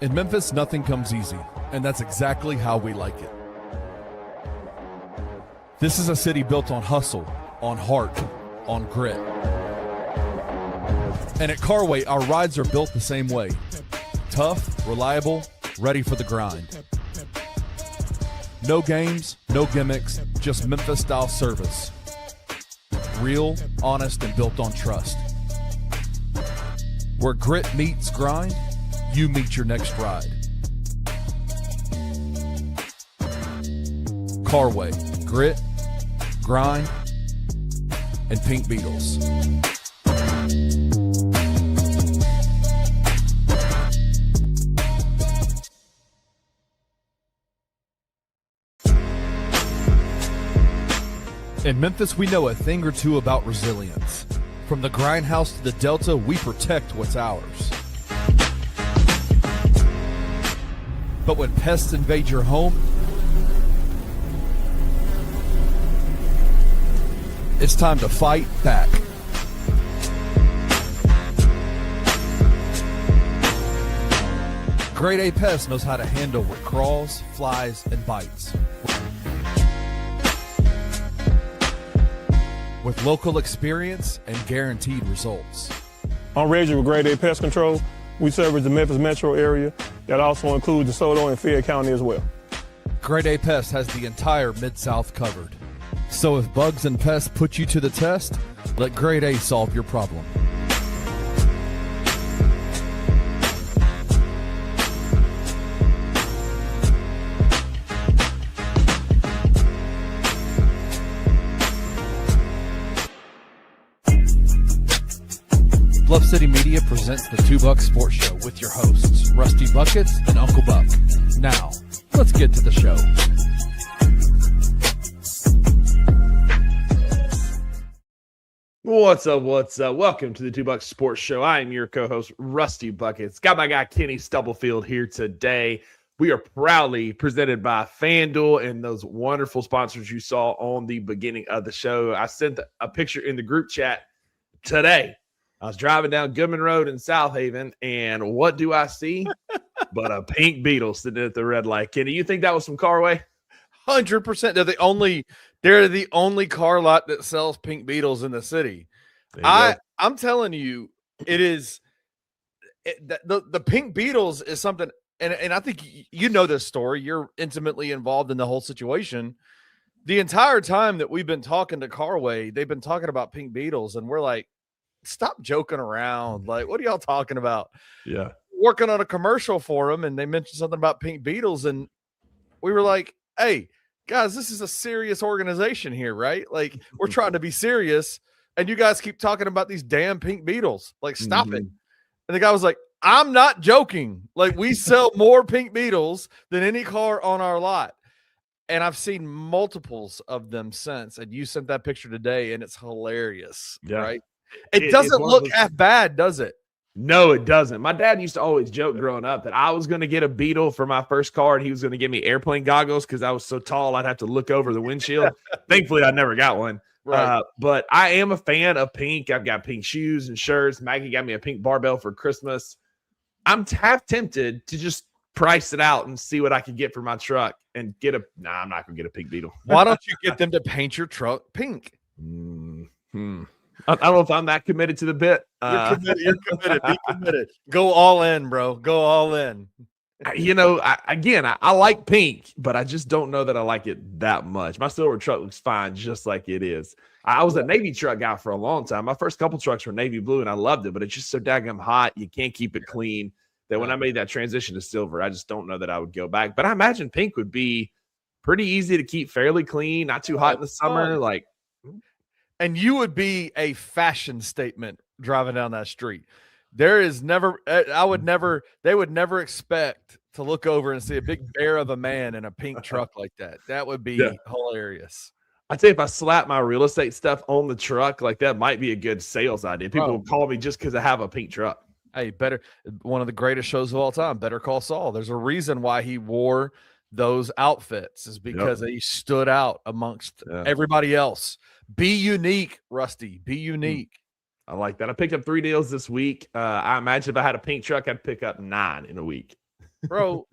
In Memphis, nothing comes easy, and that's exactly how we like it. This is a city built on hustle, on heart, on grit. And at Carway, our rides are built the same way. Tough, reliable, ready for the grind. No games, no gimmicks, just Memphis-style service. Real, honest, and built on trust. Where grit meets grind, you meet your next ride. Carway, grit, grind, and Pink Beetles. In Memphis, we know a thing or two about resilience. From the grindhouse to the Delta, we protect what's ours. But when pests invade your home, it's time to fight back. Grade A Pest knows how to handle what crawls, flies, and bites. With local experience and guaranteed results. I'm Reggie with Grade A Pest Control. We service the Memphis metro area. That also includes DeSoto and Fayette County as well. Grade A Pest has the entire Mid-South covered. So if bugs and pests put you to the test, let Grade A solve your problem. Bluff City Media presents the Two Buck Sports Show with your hosts, Rusty Buckets and Uncle Buck. Now, let's get to the show. What's up? Welcome to the Two Buck Sports Show. I am your co-host, Rusty Buckets. Got my guy, Kenny Stubblefield, here today. We are proudly presented by FanDuel and those wonderful sponsors you saw on the beginning of the show. I sent a picture in the group chat today. I was driving down Goodman Road in South Haven, and what do I see? But a pink Beetle sitting at the red light. Kenny, you think that was from Carway? 100%. They're the only car lot that sells pink Beetles in the city. I'm telling you, it is the pink Beetles is something, and I think you know this story. You're intimately involved in the whole situation. The entire time that we've been talking to Carway, they've been talking about pink Beetles, and we're like, stop joking around. Like, what are y'all talking about? Yeah. Working on a commercial for them, and they mentioned something about pink Beetles, and we were like, hey, guys, this is a serious organization here, right? Like, we're trying to be serious, and you guys keep talking about these damn pink Beetles. Like, stop it. And the guy was like, I'm not joking. Like, we sell more pink Beetles than any car on our lot. And I've seen multiples of them since, and you sent that picture today, and it's hilarious, right? It doesn't look half bad, does it? No, it doesn't. My dad used to always joke growing up that I was going to get a Beetle for my first car, and he was going to give me airplane goggles because I was so tall I'd have to look over the windshield. Thankfully, I never got one. Right. But I am a fan of pink. I've got pink shoes and shirts. Maggie got me a pink barbell for Christmas. I'm half tempted to just price it out and see what I could get for my truck and get I'm not going to get a pink Beetle. Why don't you get them to paint your truck pink? I don't know if I'm that committed to the bit. You're committed. Be committed. Go all in, bro. Go all in. I like pink, but I just don't know that I like it that much. My silver truck looks fine just like it is. I was a Navy truck guy for a long time. My first couple trucks were navy blue, and I loved it, but it's just so daggum hot. You can't keep it clean. That when I made that transition to silver, I just don't know that I would go back. But I imagine pink would be pretty easy to keep fairly clean, not too hot in the summer. And you would be a fashion statement driving down that street. There is never, they would never expect to look over and see a big bear of a man in a pink truck like that. That would be hilarious. I'd say if I slap my real estate stuff on the truck, like that might be a good sales idea. People will call me just because I have a pink truck. Hey, one of the greatest shows of all time, Better Call Saul. There's a reason why he wore those outfits is because he stood out amongst everybody else. Be unique, Rusty. Be unique. I like that. I picked up 3 deals this week. I imagine if I had a pink truck, I'd pick up 9 in a week. Bro,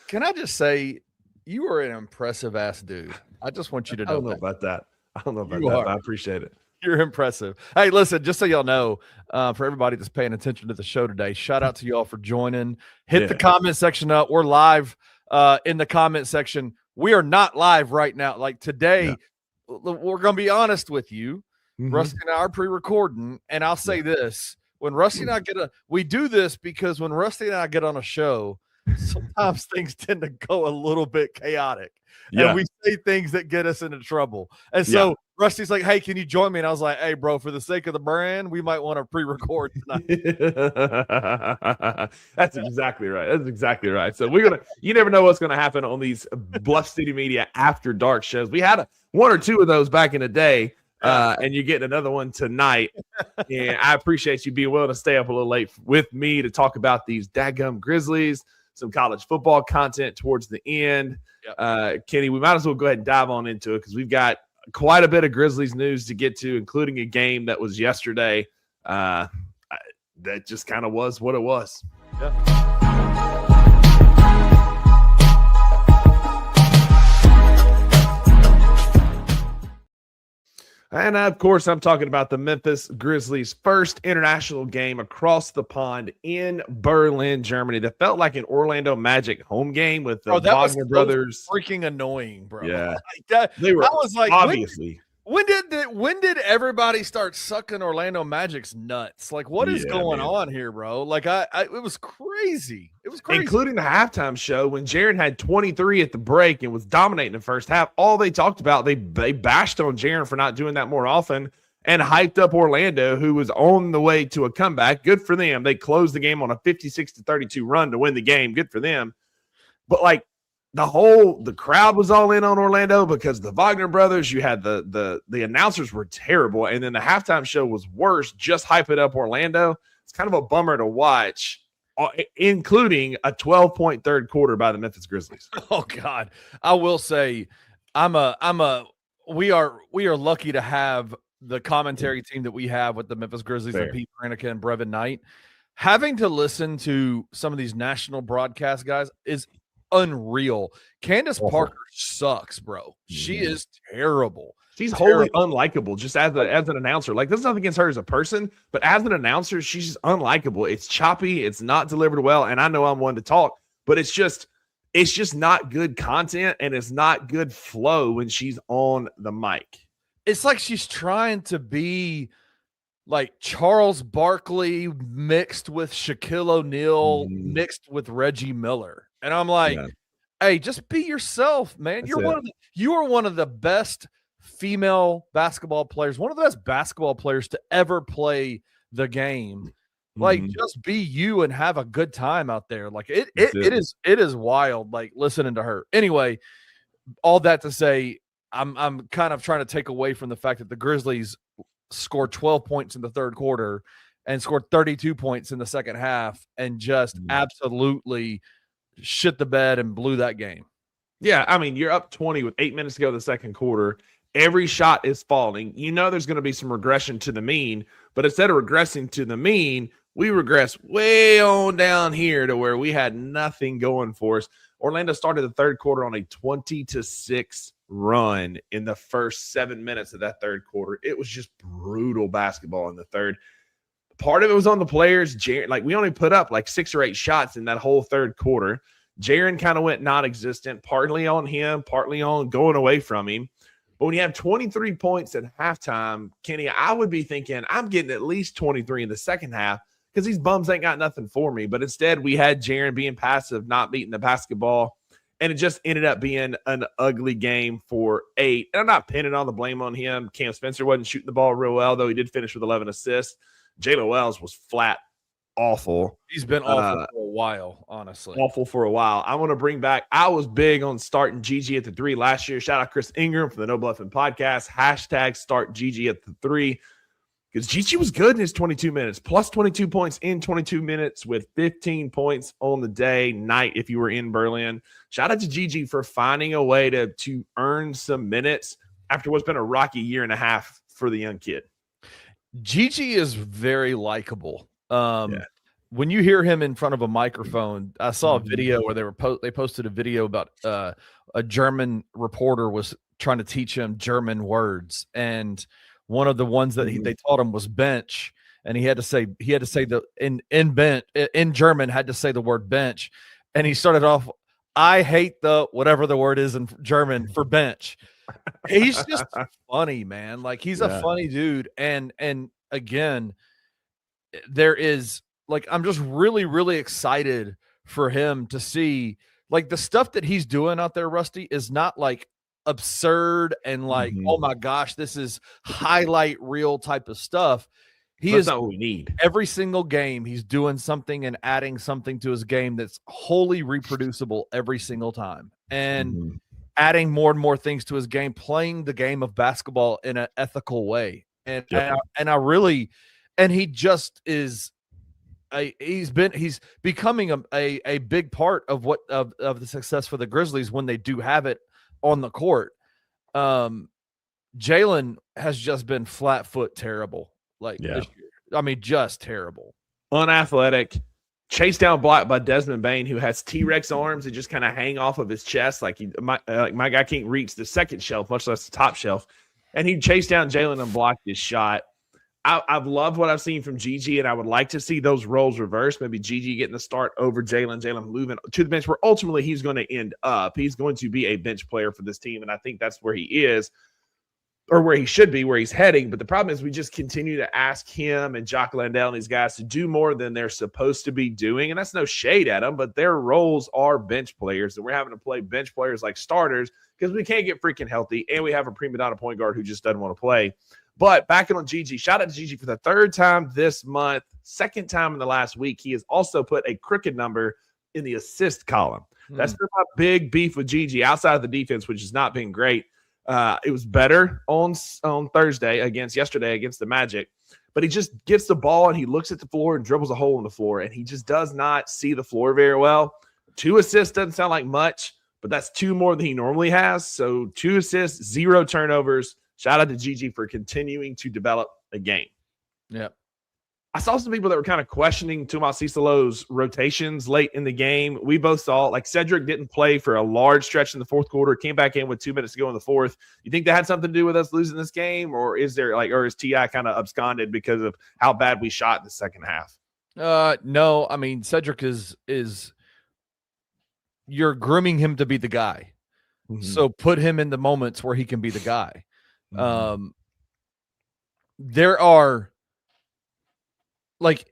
can I just say you are an impressive ass dude. I just want you to know I don't know that. about that. I don't know about You that, are. but I appreciate it. You're impressive. Hey, listen, just so y'all know, for everybody that's paying attention to the show today, shout out to y'all for joining. Hit the comment section up. We're live in the comment section. We are not live right now. Like today, we're going to be honest with you. Rusty and I are pre-recording, and I'll say this. When Rusty and I we do this because when Rusty and I get on a show, sometimes things tend to go a little bit chaotic. And we say things that get us into trouble. And so Rusty's like, hey, can you join me? And I was like, hey, bro, for the sake of the brand, we might want to pre-record tonight. That's exactly right. That's exactly right. So you never know what's going to happen on these Bluff City Media after dark shows. We had one or two of those back in the day. And you're getting another one tonight. And I appreciate you being willing to stay up a little late with me to talk about these dadgum Grizzlies, some college football content towards the end. Kenny, we might as well go ahead and dive on into it because we've got quite a bit of Grizzlies news to get to, including a game that was yesterday that just kind of was what it was. And of course, I'm talking about the Memphis Grizzlies' first international game across the pond in Berlin, Germany. That felt like an Orlando Magic home game with the Wagner brothers. Freaking annoying, bro. Yeah, they were. I was like, obviously. When did everybody start sucking Orlando Magic's nuts? Like, what is going on here, bro? Like, it was crazy. It was crazy. Including the halftime show when Jaren had 23 at the break and was dominating the first half. All they talked about, they bashed on Jaren for not doing that more often and hyped up Orlando, who was on the way to a comeback. Good for them. They closed the game on a 56-32 run to win the game. Good for them. But, like, the crowd was all in on Orlando because the Wagner brothers, you had the announcers were terrible. And then the halftime show was worse. Just hype it up Orlando. It's kind of a bummer to watch, including a 12-point third quarter by the Memphis Grizzlies. Oh God. I will say we are lucky to have the commentary team that we have with the Memphis Grizzlies and Pete Pranica and Brevin Knight. Having to listen to some of these national broadcast guys is unreal. Candace Parker sucks, bro. She is terrible. She's wholly unlikable just as an announcer. Like, there's nothing against her as a person, but as an announcer, she's just unlikable. It's choppy. It's not delivered well. And I know I'm one to talk, but it's just not good content and it's not good flow when she's on the mic. It's like she's trying to be like Charles Barkley mixed with Shaquille O'Neal mixed with Reggie Miller. And I'm like, hey, just be yourself, man. You are one of the best female basketball players, one of the best basketball players to ever play the game. Like, just be you and have a good time out there. Like it is wild, like listening to her. Anyway, all that to say, I'm kind of trying to take away from the fact that the Grizzlies scored 12 points in the third quarter and scored 32 points in the second half and just absolutely shit the bed and blew that game. Yeah, I mean, you're up 20 with 8 minutes to go in the second quarter. Every shot is falling. You know there's going to be some regression to the mean, but instead of regressing to the mean, we regress way on down here to where we had nothing going for us. Orlando started the third quarter on a 20-6 run in the first 7 minutes of that third quarter. It was just brutal basketball in the third. Part of it was on the players. Like, we only put up like 6 or 8 shots in that whole third quarter. Jaren kind of went non-existent, partly on him, partly on going away from him. But when you have 23 points at halftime, Kenny, I would be thinking I'm getting at least 23 in the second half because these bums ain't got nothing for me. But instead, we had Jaren being passive, not beating the basketball. And it just ended up being an ugly game for 8. And I'm not pinning all the blame on him. Cam Spencer wasn't shooting the ball real well, though he did finish with 11 assists. Jalen Wells was flat awful. He's been awful for a while, honestly. Awful for a while. I want to bring back – I was big on starting Gigi at the 3 last year. Shout out Chris Ingram from the No Bluffing podcast. # start Gigi at the 3 because Gigi was good in his 22 minutes, plus 22 points in 22 minutes with 15 points on the night if you were in Berlin. Shout out to Gigi for finding a way to earn some minutes after what's been a rocky year and a half for the young kid. Gigi is very likable. when you hear him in front of a microphone, I saw a Mhm. video where they posted a video about a German reporter was trying to teach him German words, and one of the ones that they taught him was bench, and he had to say the in German had to say the word bench, and he started off, I hate the whatever the word is in German for bench. He's just funny, man. Like he's a funny dude, and again, there is like I'm just really, really excited for him to see like the stuff that he's doing out there, Rusty, is not like absurd and like, oh my gosh, this is highlight reel type of stuff. That's not what we need. Every single game, he's doing something and adding something to his game that's wholly reproducible every single time. And adding more and more things to his game, playing the game of basketball in an ethical way. And he just is he's becoming a big part of what of the success for the Grizzlies when they do have it on the court. Jalen has just been flat foot terrible. This year. I mean, just terrible. Unathletic, chased down blocked by Desmond Bain, who has T-Rex arms that just kind of hang off of his chest. Like my guy can't reach the second shelf, much less the top shelf. And he chased down Jalen and blocked his shot. I've loved what I've seen from Gigi, and I would like to see those roles reversed. Maybe Gigi getting the start over Jalen moving to the bench, where ultimately he's going to end up. He's going to be a bench player for this team, and I think that's where he is, or where he should be, where he's heading. But the problem is we just continue to ask him and Jock Landale and these guys to do more than they're supposed to be doing, and that's no shade at them, but their roles are bench players, and we're having to play bench players like starters because we can't get freaking healthy, and we have a prima donna point guard who just doesn't want to play. But backing on Gigi, shout out to Gigi for the third time this month, second time in the last week. He has also put a crooked number in the assist column. That's been my big beef with Gigi outside of the defense, which has not been great. It was better on yesterday against the Magic, but he just gets the ball and he looks at the floor and dribbles a hole in the floor, and he just does not see the floor very well. 2 assists doesn't sound like much, but that's 2 more than he normally has. So 2 assists, 0 turnovers. Shout out to Gigi for continuing to develop a game. Yeah. I saw some people that were kind of questioning Tomas Cicalo's rotations late in the game. We both saw, like, Cedric didn't play for a large stretch in the fourth quarter, came back in with 2 minutes to go in the fourth. You think that had something to do with us losing this game, or is T.I. kind of absconded because of how bad we shot in the second half? No, I mean, Cedric is you're grooming him to be the guy. So put him in the moments where he can be the guy. There are like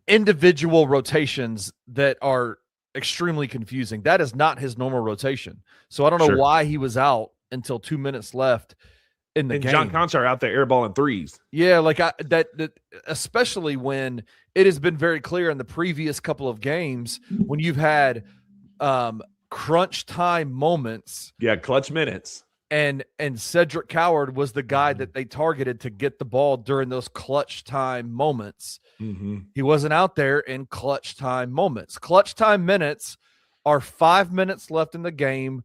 individual rotations that are extremely confusing. That is not his normal rotation. So I don't know why he was out until 2 minutes left in the game. John Conchar out there airballing threes. Yeah, like that especially when it has been very clear in the previous couple of games when you've had crunch time moments. Yeah, clutch minutes. And Cedric Coward was the guy that they targeted to get the ball during those clutch time moments. He wasn't out there in clutch time moments. Clutch time minutes are 5 minutes left in the game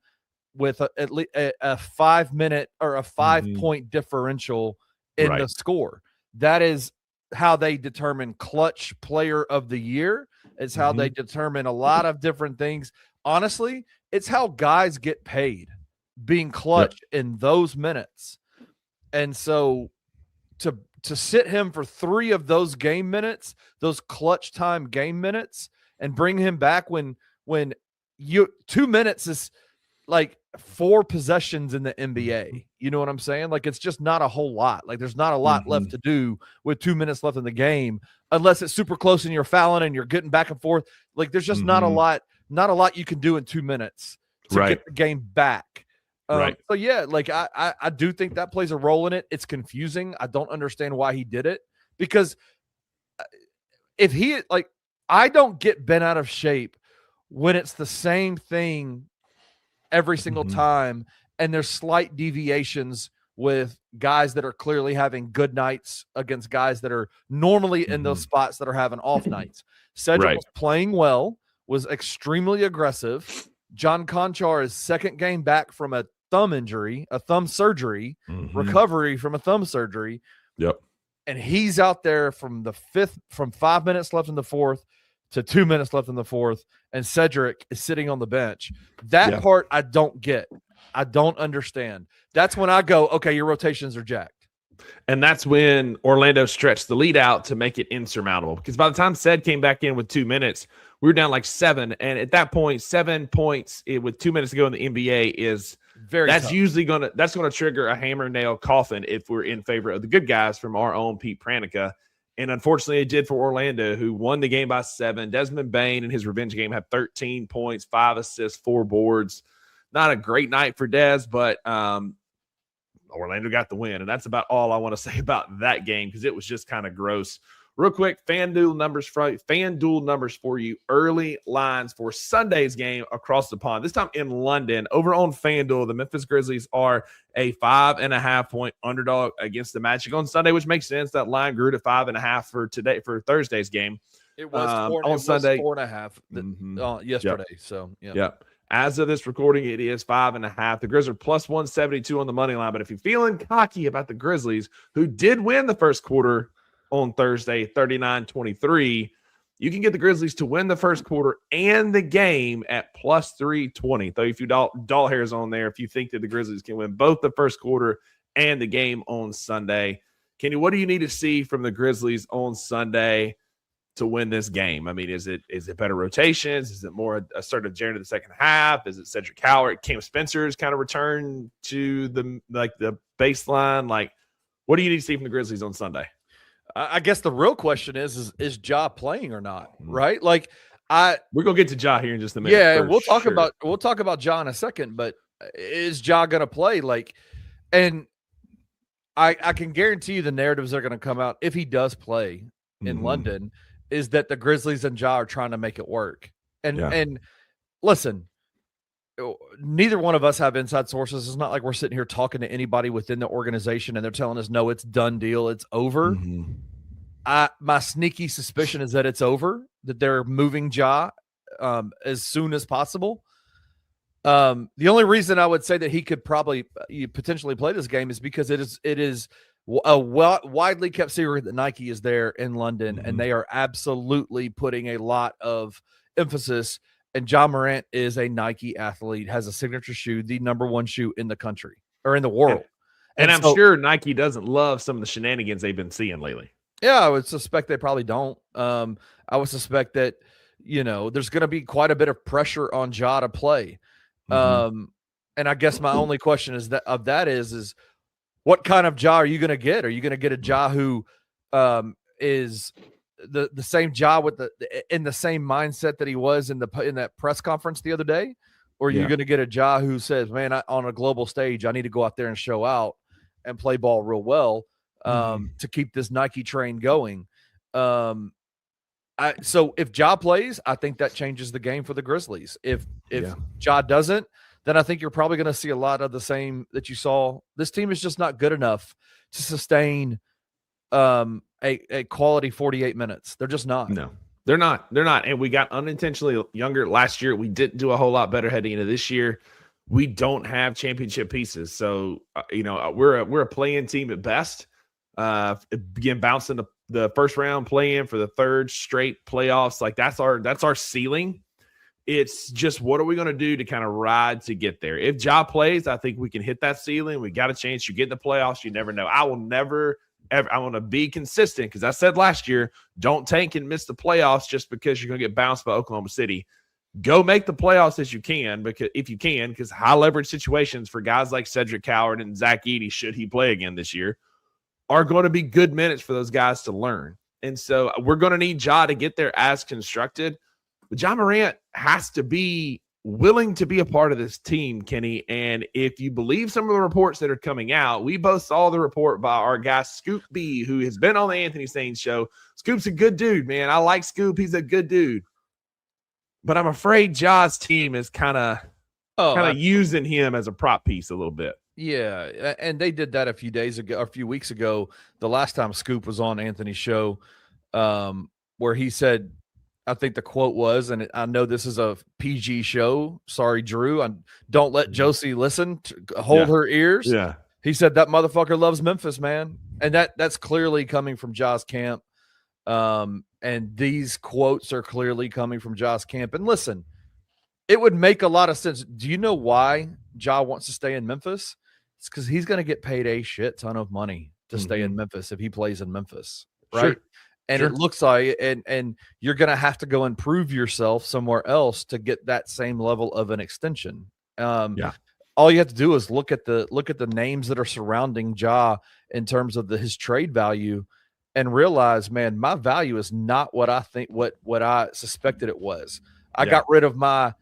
with at least a 5 minute or a 5 point differential in the score. That is how they determine clutch player of the year. It's how they determine a lot of different things. Honestly, it's how guys get paid. Being clutch in those minutes. And so to sit him for 3 of those game minutes, those clutch time game minutes, and bring him back when 2 minutes is like 4 possessions in the NBA. You know what I'm saying? Like, it's just not a whole lot. Like, there's not a lot left to do with 2 minutes left in the game, unless it's super close and you're fouling and you're getting back and forth. Like, there's just not a lot you can do in 2 minutes to get the game back. So yeah, like I do think that plays a role in it. It's confusing. I don't understand why he did it, because if he I don't get bent out of shape when it's the same thing every single time, and there's slight deviations with guys that are clearly having good nights against guys that are normally in those spots that are having off nights. Cedric was playing well, was extremely aggressive. John Conchar is second game back from a thumb injury, a thumb surgery, recovery from a thumb surgery. Yep. And he's out there from 5 minutes left in the fourth to 2 minutes left in the fourth, and Cedric is sitting on the bench. That part I don't get. I don't understand. That's when I go, okay, your rotations are jacked. And that's when Orlando stretched the lead out to make it insurmountable. Because by the time Ced came back in with 2 minutes, we were down like 7. And at that point, 7 points with 2 minutes to go in the NBA is tough. Usually gonna trigger a hammer nail coffin if we're in favor of the good guys from our own Pete Pranica. And unfortunately, it did for Orlando, who won the game by 7. Desmond Bane in his revenge game had 13 points, 5 assists, 4 boards. Not a great night for Des, but Orlando got the win. And that's about all I want to say about that game because it was just kind of gross. Real quick, FanDuel numbers for you. Early lines for Sunday's game across the pond. This time in London. Over on FanDuel, the Memphis Grizzlies are a 5.5-point underdog against the Magic on Sunday, which makes sense. That line grew to 5.5 for Thursday's game. It was on Sunday 4.5 yesterday. Yep. So Yep. As of this recording, it is 5.5. The Grizzlies are plus 172 on the money line. But if you're feeling cocky about the Grizzlies, who did win the first quarter on Thursday, 39-23, you can get the Grizzlies to win the first quarter and the game at plus 320. Throw a few doll hairs on there if you think that the Grizzlies can win both the first quarter and the game on Sunday. Kenny, what do you need to see from the Grizzlies on Sunday to win this game? I mean, is it better rotations? Is it more assertive Jaren in the second half? Is it Cedric Howard? Cam Spencer's kind of return to the baseline? Like, what do you need to see from the Grizzlies on Sunday? I guess the real question is Ja playing or not, right? Like we're gonna get to Ja here in just a minute. Yeah, we'll talk about Ja in a second, but is Ja gonna play? Like, and I can guarantee you the narratives that are gonna come out if he does play in London is that the Grizzlies and Ja are trying to make it work. And listen, neither one of us have inside sources. It's not like we're sitting here talking to anybody within the organization and they're telling us, no, it's done deal. It's over. My sneaky suspicion is that it's over, that they're moving Ja as soon as possible. The only reason I would say that he could potentially play this game is because it is a widely kept secret that Nike is there in London, and they are absolutely putting a lot of emphasis. And Ja Morant is a Nike athlete, has a signature shoe, the number 1 shoe in the country or in the world. And I'm sure Nike doesn't love some of the shenanigans they've been seeing lately. Yeah, I would suspect they probably don't. I would suspect that, there's going to be quite a bit of pressure on Ja to play. And I guess my only question is what kind of Ja are you going to get? Are you going to get a Ja who is the same Ja in the same mindset that he was in that press conference the other day? Or are you going to get a Ja who says, man, on a global stage, I need to go out there and show out and play ball real well to keep this Nike train going? So if Ja plays, I think that changes the game for the Grizzlies. If Ja doesn't, then I think you're probably going to see a lot of the same that you saw. This team is just not good enough to sustain a quality 48 minutes. They're just not. No, they're not. They're not. And we got unintentionally younger last year. We didn't do a whole lot better heading into this year. We don't have championship pieces. So, we're a play-in team at best. Again, bouncing the first round play-in for the third straight playoffs. Like that's our ceiling. It's just, what are we going to do to kind of ride to get there? If Ja plays, I think we can hit that ceiling. We got a chance. You get in the playoffs. You never know. I want to be consistent because I said last year, don't tank and miss the playoffs just because you're going to get bounced by Oklahoma City. Go make the playoffs if you can, because high leverage situations for guys like Cedric Howard and Zach Edey, should he play again this year, are going to be good minutes for those guys to learn. And so we're going to need Ja to get there as constructed. But Ja Morant has to be willing to be a part of this team, Kenny. And if you believe some of the reports that are coming out, we both saw the report by our guy Scoop B, who has been on the Anthony Sainz show. Scoop's a good dude, man. I like Scoop. He's a good dude. But I'm afraid Ja's team is kind of using him as a prop piece a little bit. Yeah, and they did that a few weeks ago, the last time Scoop was on Anthony's show, where he said, I think the quote was, and I know this is a PG show. Sorry, Drew. Don't let Josie listen. Hold her ears. Yeah. He said that motherfucker loves Memphis, man. And that's clearly coming from Ja's camp. And And these quotes are clearly coming from Ja's camp. And listen, it would make a lot of sense. Do you know why Ja wants to stay in Memphis? It's because he's going to get paid a shit ton of money to stay in Memphis if he plays in Memphis, right? Sure. And it looks like, and you're going to have to go and prove yourself somewhere else to get that same level of an extension. All you have to do is look at the names that are surrounding Ja in terms of his trade value, and realize, man, my value is not what I think what I suspected it was. I got rid of my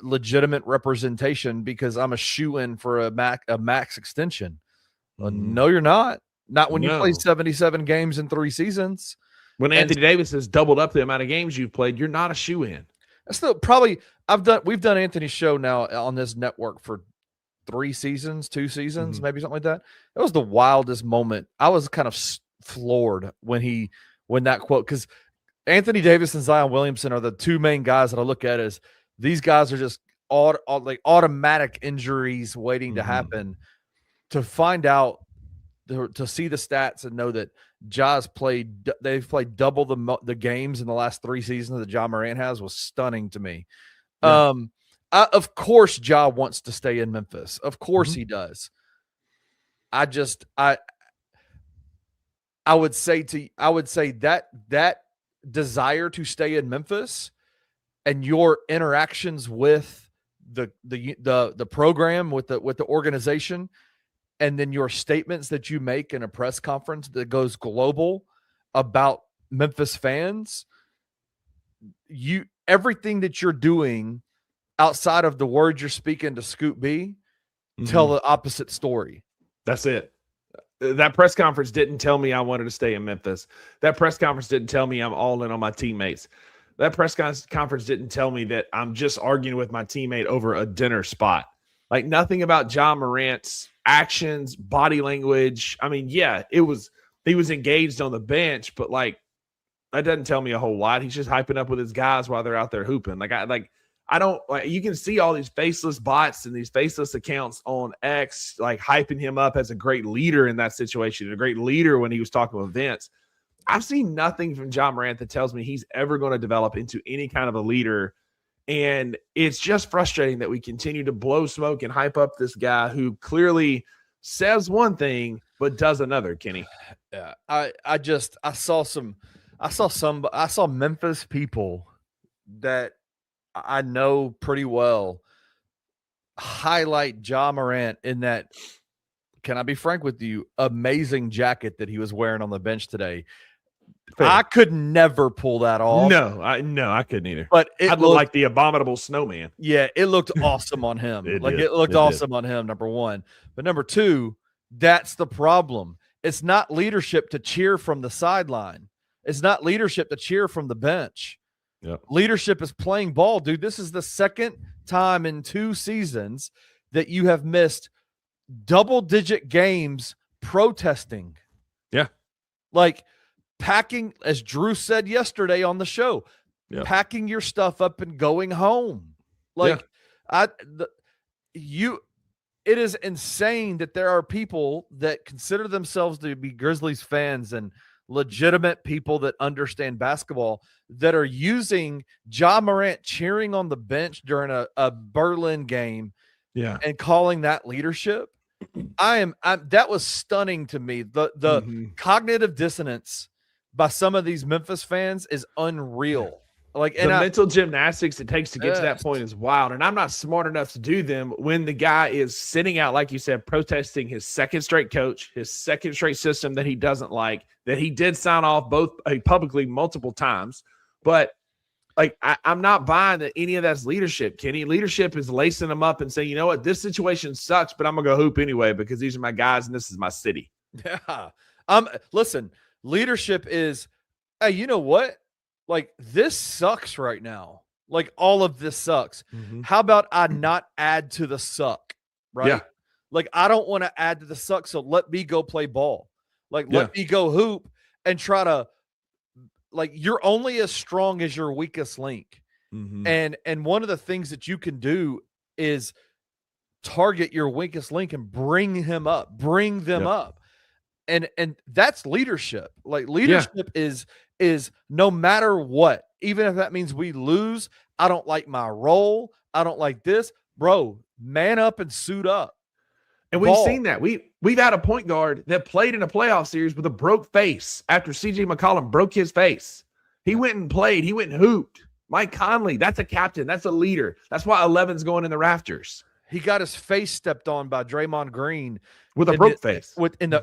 legitimate representation because I'm a shoe-in for a max extension. Well, no, you're not. Not when you play 77 games in 3 seasons. When Anthony Davis has doubled up the amount of games you've played, you're not a shoe-in. That's we've done Anthony's show now on this network for 2 seasons, maybe something like that. That was the wildest moment. I was kind of floored when that quote, because Anthony Davis and Zion Williamson are the 2 main guys that I look at as these guys are just like automatic injuries waiting to happen. To find out, to see the stats and know that they've played double the games in the last 3 seasons that Ja Morant has was stunning to me. Of course, Ja wants to stay in Memphis. Of course he does. I would say that desire to stay in Memphis and your interactions with the program, with the organization, and then your statements that you make in a press conference that goes global about Memphis fans, everything that you're doing outside of the words you're speaking to Scoop B tell the opposite story. That's it. That press conference didn't tell me I wanted to stay in Memphis. That press conference didn't tell me I'm all in on my teammates. That press conference didn't tell me that I'm just arguing with my teammate over a dinner spot. Like, nothing about Ja Morant's actions, body language. I mean, he was engaged on the bench, but like, that doesn't tell me a whole lot. He's just hyping up with his guys while they're out there hooping. You can see all these faceless bots and these faceless accounts on X, like hyping him up as a great leader in that situation, a great leader when he was talking with Vince. I've seen nothing from Ja Morant that tells me he's ever going to develop into any kind of a leader. And it's just frustrating that we continue to blow smoke and hype up this guy who clearly says one thing but does another, Kenny. Yeah. I saw Memphis people that I know pretty well highlight Ja Morant in that, can I be frank with you, amazing jacket that he was wearing on the bench today. Fair. I could never pull that off. No, I couldn't either. But I'd look like the abominable snowman. Yeah, it looked awesome on him. It looked awesome on him, number one. But number two, that's the problem. It's not leadership to cheer from the sideline. It's not leadership to cheer from the bench. Yep. Leadership is playing ball, dude. This is the second time in 2 seasons that you have missed double-digit games protesting. Yeah. Like, packing, as Drew said yesterday on the show, packing your stuff up and going home. Like, it is insane that there are people that consider themselves to be Grizzlies fans and legitimate people that understand basketball that are using Ja Morant cheering on the bench during a Berlin game and calling that leadership. That was stunning to me. The cognitive dissonance by some of these Memphis fans is unreal. Like, the mental gymnastics it takes to get to that point is wild. And I'm not smart enough to do them when the guy is sitting out, like you said, protesting his second straight coach, his second straight system that he doesn't like, that he did sign off both publicly multiple times. But like, I'm not buying that any of that's leadership, Kenny. Leadership is lacing them up and saying, you know what, this situation sucks, but I'm going to go hoop anyway because these are my guys and this is my city. Yeah. Listen, leadership is, hey, you know what? Like, this sucks right now. Like, all of this sucks. How about I not add to the suck, right? Yeah. Like, I don't want to add to the suck, so let me go play ball. Like, let me go hoop and try to, like, you're only as strong as your weakest link. And one of the things that you can do is target your weakest link and bring them up. And that's leadership. Like leadership is no matter what, even if that means we lose, I don't like my role. I don't like this, bro. Man up and suit up. And we've seen that. We've had a point guard that played in a playoff series with a broke face after CJ McCollum broke his face. He went and played. He went and hooped. Mike Conley, that's a captain. That's a leader. That's why 11's going in the rafters. He got his face stepped on by Draymond Green with a broke face.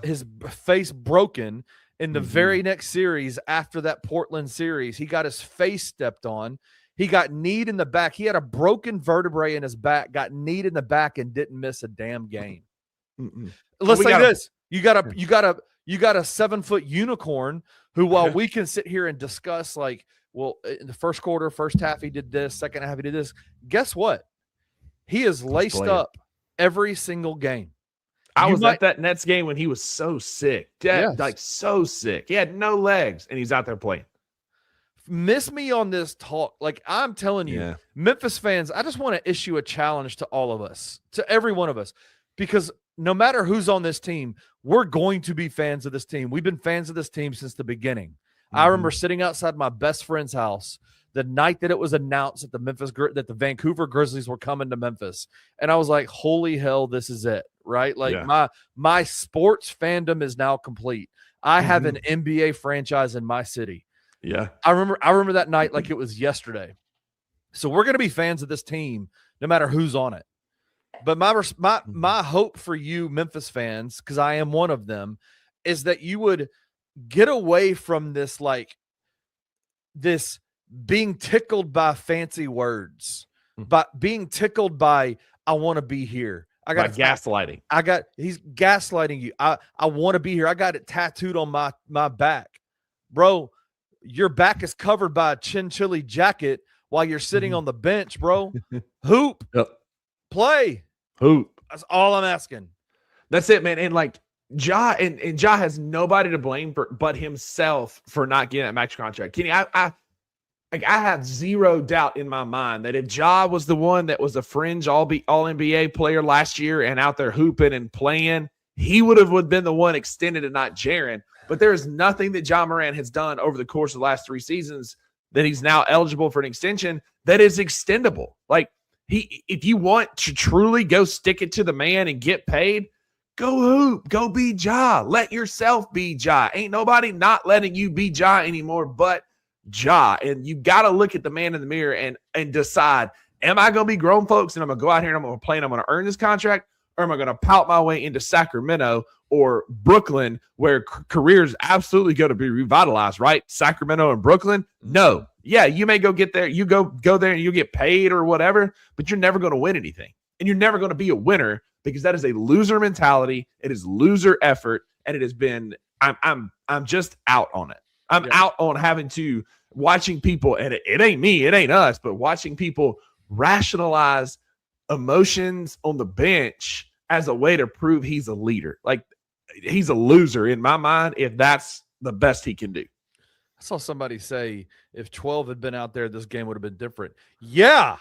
His face broken in the very next series after that Portland series. He got his face stepped on. He got kneed in the back. He had a broken vertebrae in his back, got kneed in the back, and didn't miss a damn game. Let's say this. You got a 7-foot unicorn who, while we can sit here and discuss, like, well, in the first quarter, first half, he did this, second half, he did this. Guess what? He is laced up every single game. I was at that Nets game when he was so sick. Like so sick. He had no legs, and he's out there playing. Miss me on this talk. Like, I'm telling you, Memphis fans, I just want to issue a challenge to all of us, to every one of us, because no matter who's on this team, we're going to be fans of this team. We've been fans of this team since the beginning. I remember sitting outside my best friend's house the night that it was announced that the Vancouver Grizzlies were coming to Memphis. And I was like, holy hell, this is it, right? Like my sports fandom is now complete. I have an NBA franchise in my city. Yeah. I remember that night like it was yesterday. So we're going to be fans of this team no matter who's on it. But my hope for you Memphis fans, because I am one of them, is that you would get away from this, like, this being tickled by fancy words, but being tickled by, I want to be here. Gaslighting. He's gaslighting you. I want to be here. I got it tattooed on my back. Bro, your back is covered by a chinchilli jacket while you're sitting on the bench, bro. Hoop. Play. Hoop. That's all I'm asking. That's it, man. And like Ja has nobody to blame but himself for not getting that max contract. Kenny, I have zero doubt in my mind that if Ja was the one that was a fringe all NBA player last year and out there hooping and playing, he would have been the one extended and not Jaren. But there is nothing that Ja Morant has done over the course of the last 3 seasons that he's now eligible for an extension that is extendable. Like, if you want to truly go stick it to the man and get paid, go hoop, go be Ja. Let yourself be Ja. Ain't nobody not letting you be Ja anymore but Ja. And you got to look at the man in the mirror and decide, am I going to be grown folks and I'm going to go out here and I'm going to play and I'm going to earn this contract, or am I going to pout my way into Sacramento or Brooklyn where careers absolutely going to be revitalized, right? Sacramento and Brooklyn? No. Yeah, you may go get there. You go there and you get paid or whatever, but you're never going to win anything. And you're never going to be a winner because that is a loser mentality. It is loser effort. And it has been, I'm just out on it. I'm out on having to watching people, and it ain't me, it ain't us, but watching people rationalize emotions on the bench as a way to prove he's a leader. Like, he's a loser in my mind if that's the best he can do. I saw somebody say if 12 had been out there, this game would have been different. Yeah,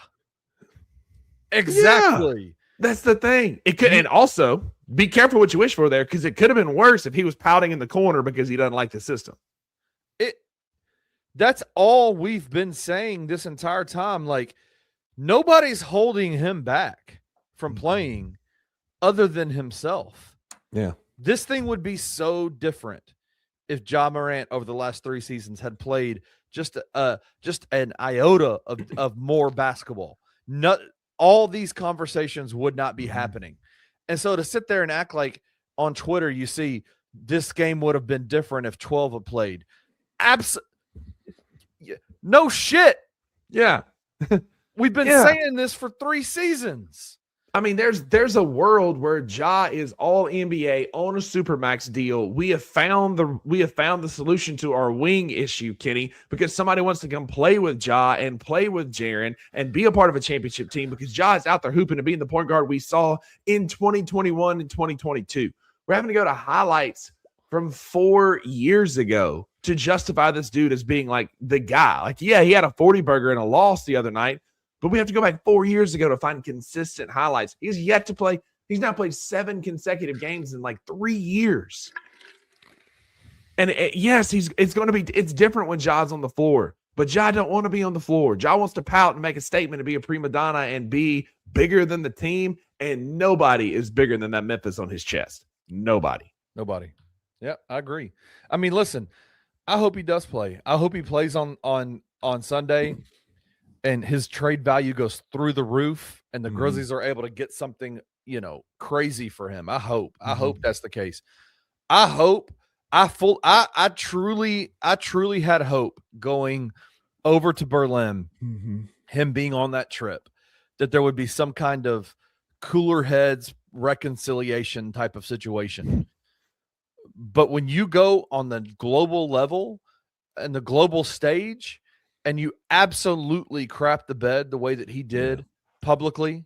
exactly. Yeah, that's the thing. It could, and also be careful what you wish for there, because it could have been worse if he was pouting in the corner because he doesn't like the system. That's all we've been saying this entire time. Like, nobody's holding him back from playing other than himself. Yeah. This thing would be so different if Ja Morant over the last 3 seasons had played just an iota of more basketball. All these conversations would not be happening. And so to sit there and act like on Twitter you see this game would have been different if 12 had played. No shit. Yeah. We've been saying this for 3 seasons. I mean, there's a world where Ja is all NBA on a supermax deal. We have found the solution to our wing issue, Kenny, because somebody wants to come play with Ja and play with Jaren and be a part of a championship team, because Ja is out there hooping and being the point guard we saw in 2021 and 2022. We're having to go to highlights from 4 years ago to justify this dude as being like the guy. Like, yeah, he had a 40 burger and a loss the other night, but we have to go back 4 years ago to find consistent highlights. He's yet to play. He's now played 7 consecutive games in like 3 years. And yes, it's different when Ja's on the floor, but Ja don't want to be on the floor. Ja wants to pout and make a statement and be a prima donna and be bigger than the team. And nobody is bigger than that Memphis on his chest. Nobody. Yeah, I agree. I mean, listen, I hope he does play. I hope he plays on Sunday and his trade value goes through the roof and the Grizzlies are able to get something, crazy for him. I hope that's the case. I truly had hope going over to Berlin, him being on that trip, that there would be some kind of cooler heads reconciliation type of situation. But when you go on the global level and the global stage and you absolutely crap the bed the way that he did publicly,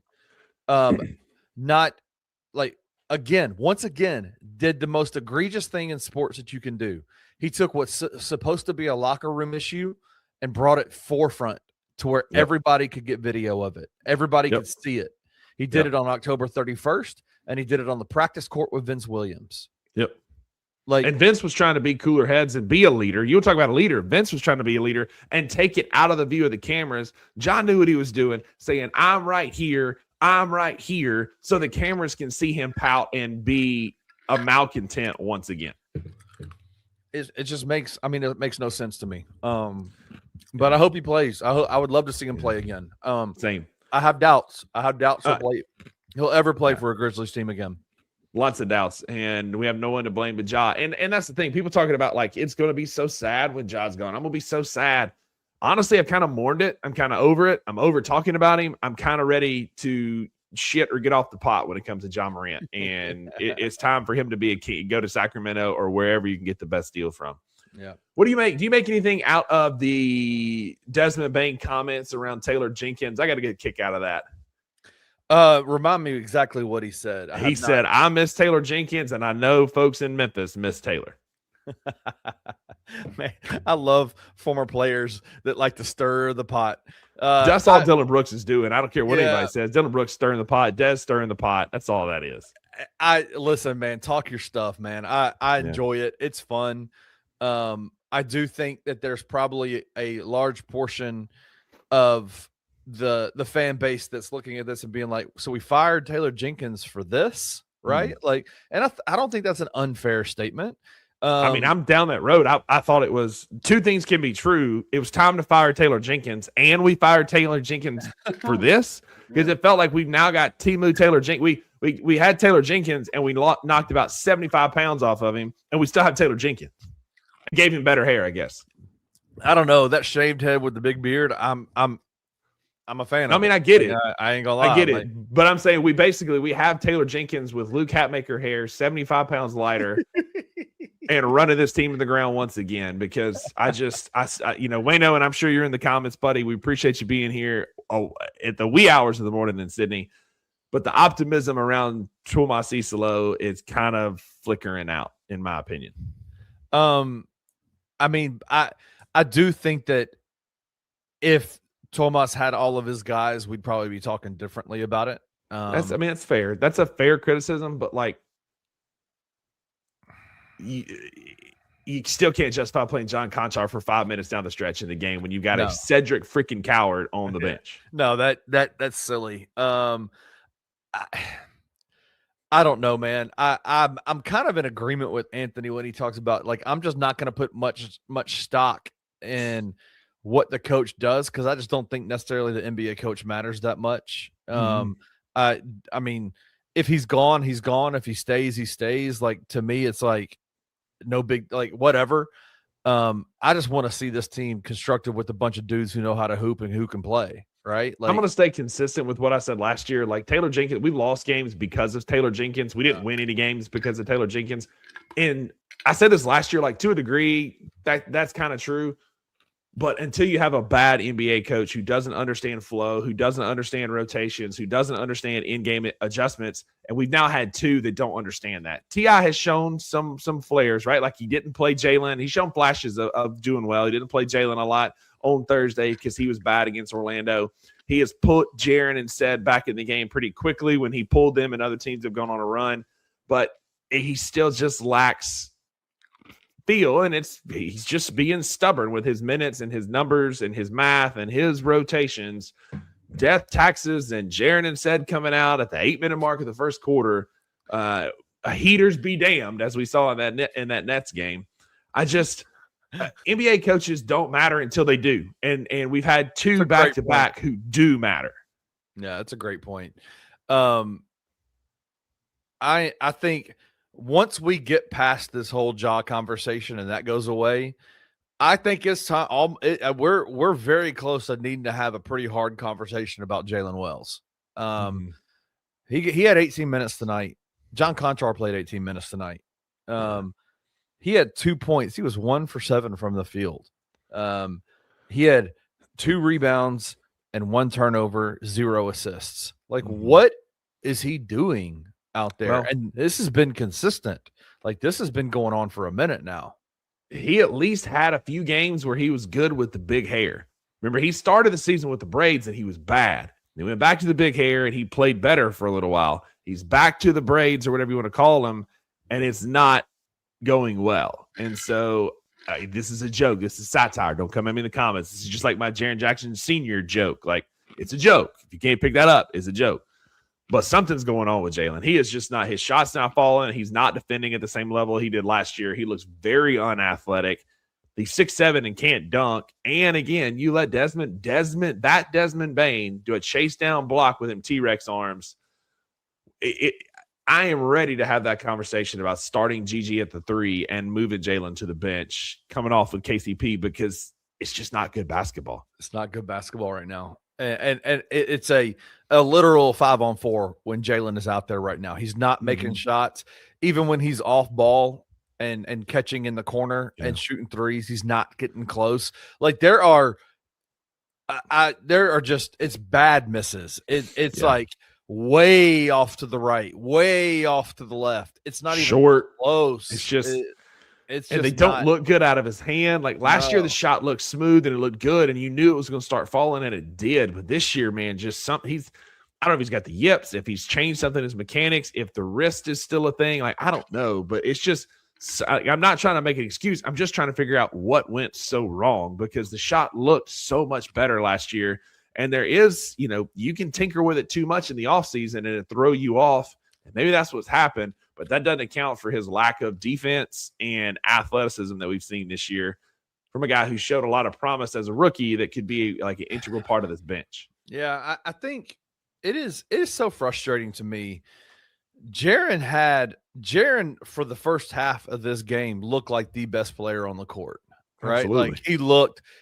not like, once again, did the most egregious thing in sports that you can do. He took what's supposed to be a locker room issue and brought it forefront to where everybody could get video of it. Everybody could see it. He did it on October 31st, and he did it on the practice court with Vince Williams. Yep. And Vince was trying to be cooler heads and be a leader. You were talking about a leader. Vince was trying to be a leader and take it out of the view of the cameras. John knew what he was doing, saying, I'm right here, so the cameras can see him pout and be a malcontent once again. It just makes, it makes no sense to me. But I hope he plays. I would love to see him play again. Same. I have doubts. He'll ever play for a Grizzlies team again. Lots of doubts, and we have no one to blame but Ja. And that's the thing. People talking about, like, it's going to be so sad when Ja's gone. I'm going to be so sad. Honestly, I've kind of mourned it. I'm kind of over it. I'm over talking about him. I'm kind of ready to shit or get off the pot when it comes to Ja Morant. And it's time for him to be a king. Go to Sacramento or wherever you can get the best deal from. Yeah. What do you make? Do you make anything out of the Desmond Bain comments around Taylor Jenkins? I got to get a kick out of that. Remind me exactly what he said. He said, I miss Taylor Jenkins, and I know folks in Memphis miss Taylor. Man, I love former players that like to stir the pot. That's all Dylan Brooks is doing. I don't care what anybody says. Dylan Brooks stirring the pot. Des stirring the pot. That's all that is. Listen, man, talk your stuff, man. I enjoy it. It's fun. I do think that there's probably a large portion of the fan base that's looking at this and being like, so we fired Taylor Jenkins for this, right? Like, and I don't think that's an unfair statement. I'm down that road. I thought it was two things can be true. It was time to fire Taylor Jenkins, and we fired Taylor Jenkins for this because it felt like we've now got Timu Taylor Jenkins. We had Taylor Jenkins, and we knocked about 75 pounds off of him, and we still have Taylor Jenkins. Gave him better hair, I guess. I don't know, that shaved head with the big beard. I'm a fan of it. I get it. I ain't gonna lie. I get it. But I'm saying we have Taylor Jenkins with Luke Hatmaker hair, 75 pounds lighter, and running this team to the ground once again because Wayno, and I'm sure you're in the comments, buddy. We appreciate you being here at the wee hours of the morning in Sydney. But the optimism around Tomas Isolo is kind of flickering out, in my opinion. I do think that if Tomas had all of his guys, we'd probably be talking differently about it. That's fair. That's a fair criticism, but like you still can't justify playing John Conchar for 5 minutes down the stretch in the game when you got a Cedric freaking Coward on the bench. No, that's silly. I don't know, man. I'm kind of in agreement with Anthony when he talks about, like, I'm just not going to put much stock in what the coach does because I just don't think necessarily the NBA coach matters that much. I mean, if he's gone, he's gone. If he stays, he stays. Like, to me, it's like no big, like, whatever. I just want to see this team constructed with a bunch of dudes who know how to hoop and who can play. Right. Like, I'm going to stay consistent with what I said last year. Like, Taylor Jenkins, we lost games because of Taylor Jenkins. We didn't win any games because of Taylor Jenkins. And I said this last year, like, to a degree, that's kind of true. But until you have a bad NBA coach who doesn't understand flow, who doesn't understand rotations, who doesn't understand in-game adjustments, and we've now had two that don't understand that. T.I. has shown some flares, right? Like, he didn't play Jalen. He's shown flashes of doing well. He didn't play Jalen a lot on Thursday because he was bad against Orlando. He has put Jaren and Ced back in the game pretty quickly when he pulled them and other teams have gone on a run. But he still just lacks feel, and he's just being stubborn with his minutes and his numbers and his math and his rotations. Death, taxes, and Jaron and said coming out at the 8-minute mark of the first quarter. Heaters be damned, as we saw in that Nets game. NBA coaches don't matter until they do, and we've had two back-to-back who do matter. Yeah, that's a great point. I think once we get past this whole Ja conversation and that goes away, I think it's time. We're very close to needing to have a pretty hard conversation about Jalen Wells. He had 18 minutes tonight. John Conchar played 18 minutes tonight. He had 2 points. He was 1 for 7 from the field. He had 2 rebounds and 1 turnover, 0 assists. Like, what is he doing out there? Well, and this has been consistent. Like, this has been going on for a minute now. He at least had a few games where he was good with the big hair. Remember, he started the season with the braids and he was bad. He went back to the big hair and he played better for a little while. He's back to the braids or whatever you want to call them, and it's not going well. And so this is a joke. This is satire. Don't come at me in the comments. This is just like my Jaren Jackson Sr. joke. Like, it's a joke. If you can't pick that up, it's a joke. But something's going on with Jalen. He is just not – his shot's not falling. He's not defending at the same level he did last year. He looks very unathletic. He's 6'7" and can't dunk. And, again, you let Desmond Bane do a chase-down block with him T-Rex arms. I am ready to have that conversation about starting Gigi at the 3 and moving Jalen to the bench coming off with KCP because it's just not good basketball. It's not good basketball right now. And it's a literal 5-on-4 when Jalen is out there right now. He's not making shots. Even when he's off ball and catching in the corner and shooting threes, he's not getting close. Like, there are just, it's bad misses. It's like way off to the right, way off to the left. It's not even short, close. It's just it's and just they don't look good out of his hand. Like last year, the shot looked smooth and it looked good, and you knew it was going to start falling, and it did. But this year, man, just something. I don't know if he's got the yips, if he's changed something in his mechanics, if the wrist is still a thing. Like, I don't know, but it's just. I'm not trying to make an excuse. I'm just trying to figure out what went so wrong because the shot looked so much better last year. And there is, you can tinker with it too much in the offseason and it throw you off. And maybe that's what's happened, but that doesn't account for his lack of defense and athleticism that we've seen this year from a guy who showed a lot of promise as a rookie that could be like an integral part of this bench. Yeah, I think it is so frustrating to me. Jaren for the first half of this game looked like the best player on the court. Right. Absolutely. Like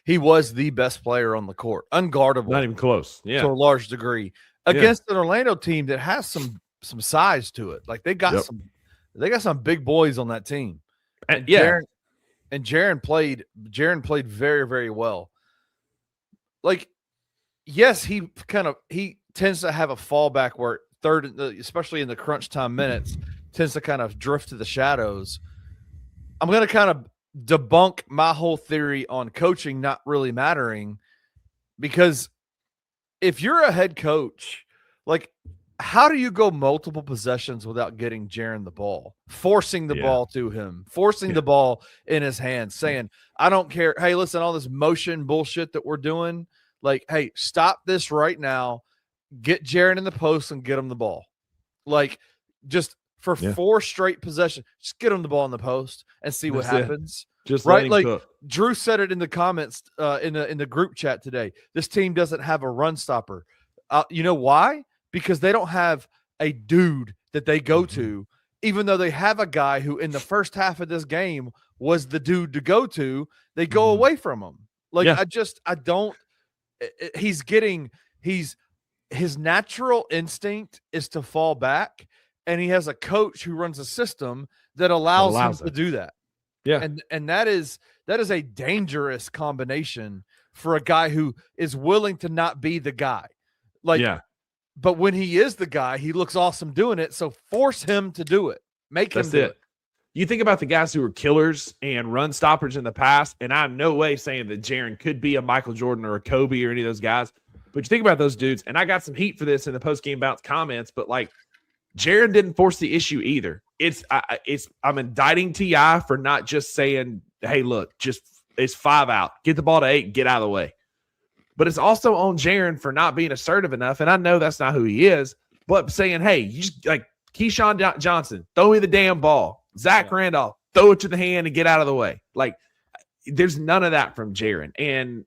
he was the best player on the court, unguardable. Not even close. Yeah. To a large degree against an Orlando team that has some size to it. Like they got some big boys on that team. And Jaren played very, very well. Like, yes, he tends to have a fallback where especially in the crunch time minutes, tends to kind of drift to the shadows. I'm going to kind of debunk my whole theory on coaching not really mattering, because if you're a head coach, like, how do you go multiple possessions without getting Jaren the ball, forcing the ball to him, forcing the ball in his hands, saying, I don't care. Hey, listen, all this motion bullshit that we're doing, like, hey, stop this right now. Get Jaren in the post and get him the ball. Like, just for 4 straight possessions, just get him the ball in the post and see what happens. Just right. Like Drew said it in the comments in the group chat today. This team doesn't have a run stopper. You know why? Because they don't have a dude that they go to, even though they have a guy who in the first half of this game was the dude to go to. They go away from him. Like, his natural instinct is to fall back, and he has a coach who runs a system that allows him to do that. Yeah. And that is a dangerous combination for a guy who is willing to not be the guy. Like, but when he is the guy, he looks awesome doing it. So force him to do it. Make him do it. You think about the guys who were killers and run stoppers in the past, and I'm no way saying that Jaren could be a Michael Jordan or a Kobe or any of those guys. But you think about those dudes, and I got some heat for this in the post-game bounce comments, but like Jaren didn't force the issue either. I'm indicting T.I. for not just saying, hey, look, it's 5 out. Get the ball to 8, get out of the way. But it's also on Jaren for not being assertive enough, and I know that's not who he is, but saying, hey, you just like Keyshawn Johnson, throw me the damn ball. Zach Randolph, throw it to the hand and get out of the way. Like, there's none of that from Jaren. And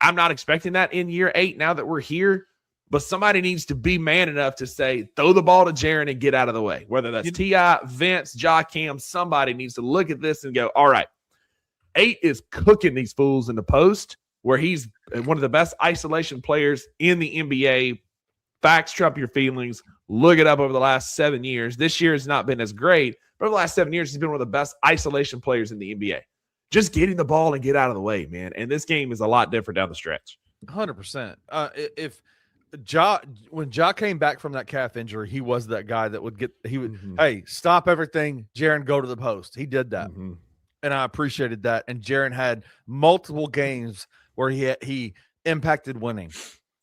I'm not expecting that in year 8 now that we're here. But somebody needs to be man enough to say, throw the ball to Jaren and get out of the way. Whether that's T.I., Vince, Ja Cam, somebody needs to look at this and go, all right, 8 is cooking these fools in the post where he's one of the best isolation players in the NBA. Facts trump your feelings. Look it up over the last 7 years. This year has not been as great, but over the last 7 years, he's been one of the best isolation players in the NBA. Just getting the ball and get out of the way, man. And this game is a lot different down the stretch. 100%. When Ja came back from that calf injury, he was that guy that would hey, stop everything, Jaren, go to the post. He did that. And I appreciated that. And Jaren had multiple games where he impacted winning.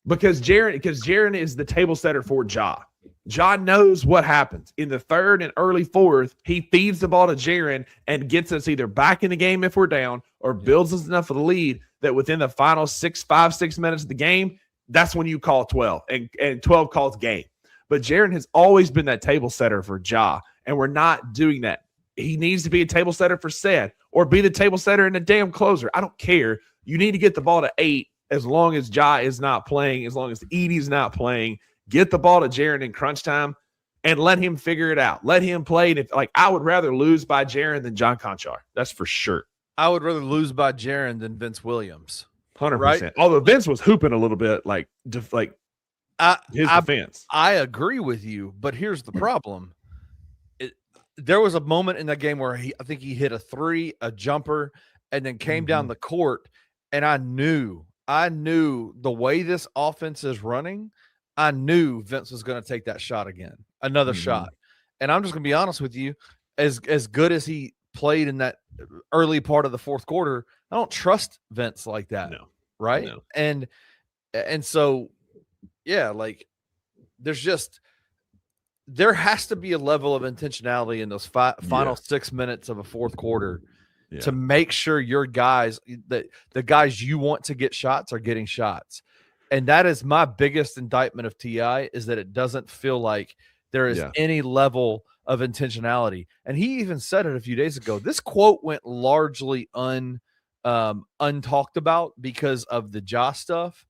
Because Jaren is the table setter for Ja. Ja knows what happens. In the third and early fourth, he feeds the ball to Jaren and gets us either back in the game if we're down or builds us enough of the lead that within the final 6 minutes of the game, that's when you call 12 and 12 calls game. But Jaren has always been that table setter for Ja, and we're not doing that. He needs to be a table setter for Seth or be the table setter and a damn closer. I don't care. You need to get the ball to 8 as long as Ja is not playing, as long as Edey's not playing. Get the ball to Jaren in crunch time and let him figure it out. Let him play. And I would rather lose by Jaren than John Conchar. That's for sure. I would rather lose by Jaren than Vince Williams. 100%. Right? Although Vince was hooping a little bit his defense. I agree with you, but here's the problem. There was a moment in that game where I think he hit a 3, a jumper, and then came down the court, and I knew the way this offense is running, I knew Vince was going to take that shot again, another shot. And I'm just going to be honest with you, as good as he played in that early part of the fourth quarter, I don't trust Vince like that. No. Right. No. And so, yeah, like there has to be a level of intentionality in those final 6 minutes of a fourth quarter to make sure your guys, the guys you want to get shots, are getting shots. And that is my biggest indictment of T.I. is that it doesn't feel like there is any level of intentionality. And he even said it a few days ago. This quote went largely untalked about because of the Ja stuff.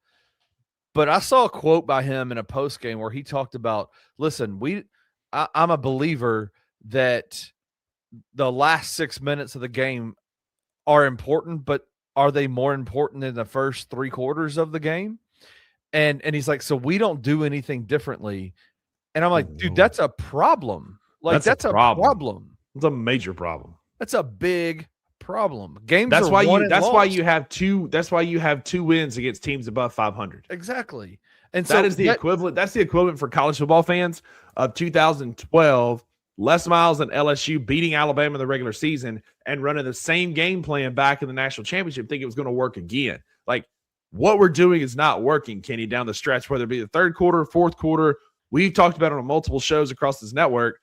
But I saw a quote by him in a post game where he talked about, listen, I'm a believer that the last 6 minutes of the game are important, but are they more important than the first 3 quarters of the game? And he's like, so we don't do anything differently. And I'm like, dude, that's a problem. Like, that's a problem. It's a major problem. That's a big problem. Games that's are why won you and that's lost. why you have two wins against teams above 500. Exactly. And that is the equivalent. That's the equivalent for college football fans of 2012. Les Miles and LSU beating Alabama in the regular season and running the same game plan back in the national championship, thinking it was going to work again. Like, what we're doing is not working, Kenny, down the stretch, whether it be the third quarter, fourth quarter. We've talked about it on multiple shows across this network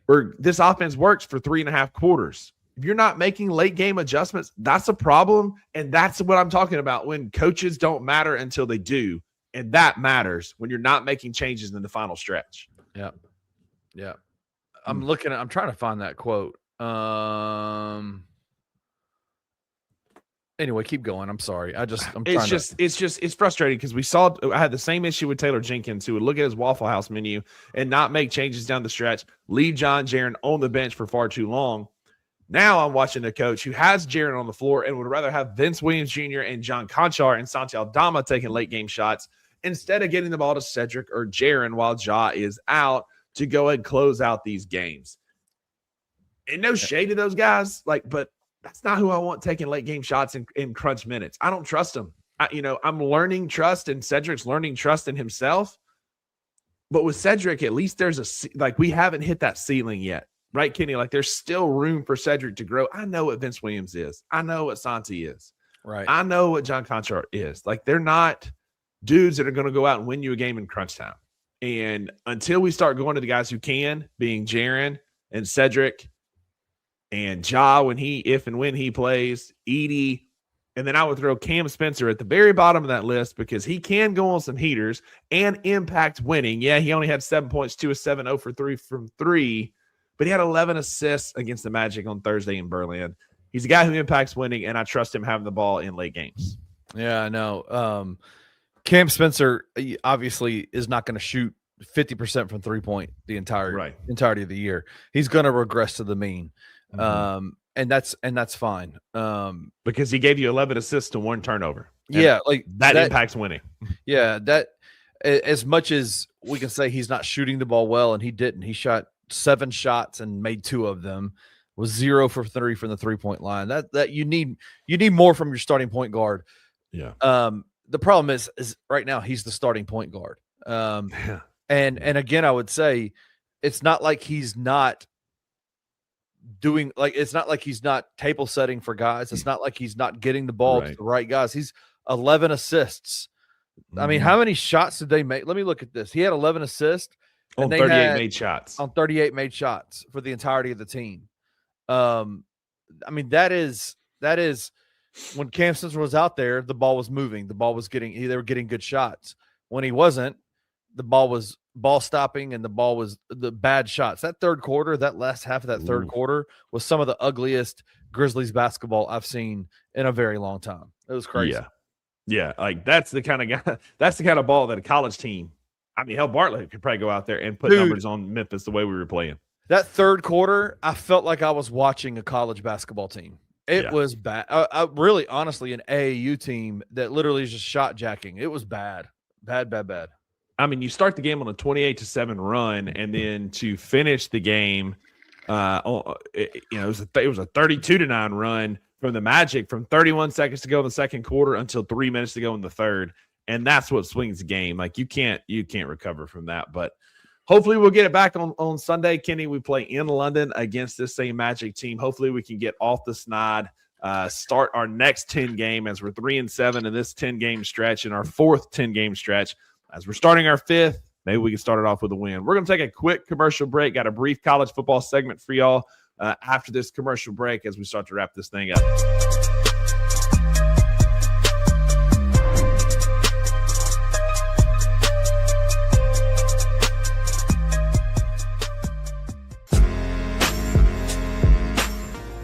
where this offense works for 3.5 quarters. If you're not making late game adjustments, that's a problem. And that's what I'm talking about when coaches don't matter until they do. And that matters when you're not making changes in the final stretch. Yeah. Yeah. I'm trying to find that quote. Anyway, keep going. I'm sorry. It's frustrating because I had the same issue with Taylor Jenkins, who would look at his Waffle House menu and not make changes down the stretch, leave John Jaren on the bench for far too long. Now I'm watching a coach who has Jaren on the floor and would rather have Vince Williams Jr. and John Conchar and Santi Aldama taking late game shots instead of getting the ball to Cedric or Jaren while Ja is out to go ahead and close out these games. And no shade to those guys, but that's not who I want taking late game shots in crunch minutes. I don't trust them. I'm learning trust, and Cedric's learning trust in himself. But with Cedric, at least we haven't hit that ceiling yet, right, Kenny? Like, there's still room for Cedric to grow. I know what Vince Williams is. I know what Santi is. Right. I know what John Conchar is. Like, they're not dudes that are going to go out and win you a game in crunch time. And until we start going to the guys who can, being Jaren and Cedric and Ja if and when he plays, Edie, and then I would throw Cam Spencer at the very bottom of that list because he can go on some heaters and impact winning. Yeah, he only had 7 points, 2 of 7, 0 for 3 from 3, but he had 11 assists against the Magic on Thursday in Berlin. He's a guy who impacts winning, and I trust him having the ball in late games. Yeah, I know. Cam Spencer obviously is not going to shoot 50% from 3-point the entirety of the year. He's going to regress to the mean. Mm-hmm. And that's fine. Because he gave you 11 assists to 1 turnover. Yeah, like that impacts winning. Yeah, that as much as we can say he's not shooting the ball well, and he didn't. He shot 7 shots and made 2 of them. Was 0 for 3 from the 3-point line. That you need more from your starting point guard. Yeah. The problem is right now he's the starting point guard. Yeah. And again, I would say it's not like he's not doing, like, it's not like he's not table setting for guys. It's not like he's not getting the ball to the right guys. He's 11 assists. I mean, how many shots did they make? Let me look at this. He had 11 assists on 38 made shots. On 38 made shots for the entirety of the team. I mean, that is when Cam Spencer was out there, the ball was moving. The ball was they were getting good shots. When he wasn't, the ball was ball stopping and the ball was the bad shots. That third quarter, that last half of that third quarter was some of the ugliest Grizzlies basketball I've seen in a very long time. It was crazy. Yeah. Like that's the kind of guy, that's the kind of ball that a college team, I mean, hell, Bartlett could probably go out there and put numbers on Memphis the way we were playing. That third quarter, I felt like I was watching a college basketball team. It was bad. I really, honestly, an AAU team that literally is just shot jacking. It was bad. Bad. I mean, you start the game on a 28-7 run, and then to finish the game, it was a 32-9 run from the Magic from 31 seconds to go in the second quarter until 3 minutes to go in the third, and that's what swings the game. Like you can't recover from that. But hopefully we'll get it back on Sunday. Kenny, we play in London against this same Magic team. Hopefully we can get off the snide, start our next 10 game as we're 3-7 in this 10-game stretch, in our 4th 10-game stretch. As we're starting our 5th, maybe we can start it off with a win. We're going to take a quick commercial break. Got a brief college football segment for y'all after this commercial break as we start to wrap this thing up.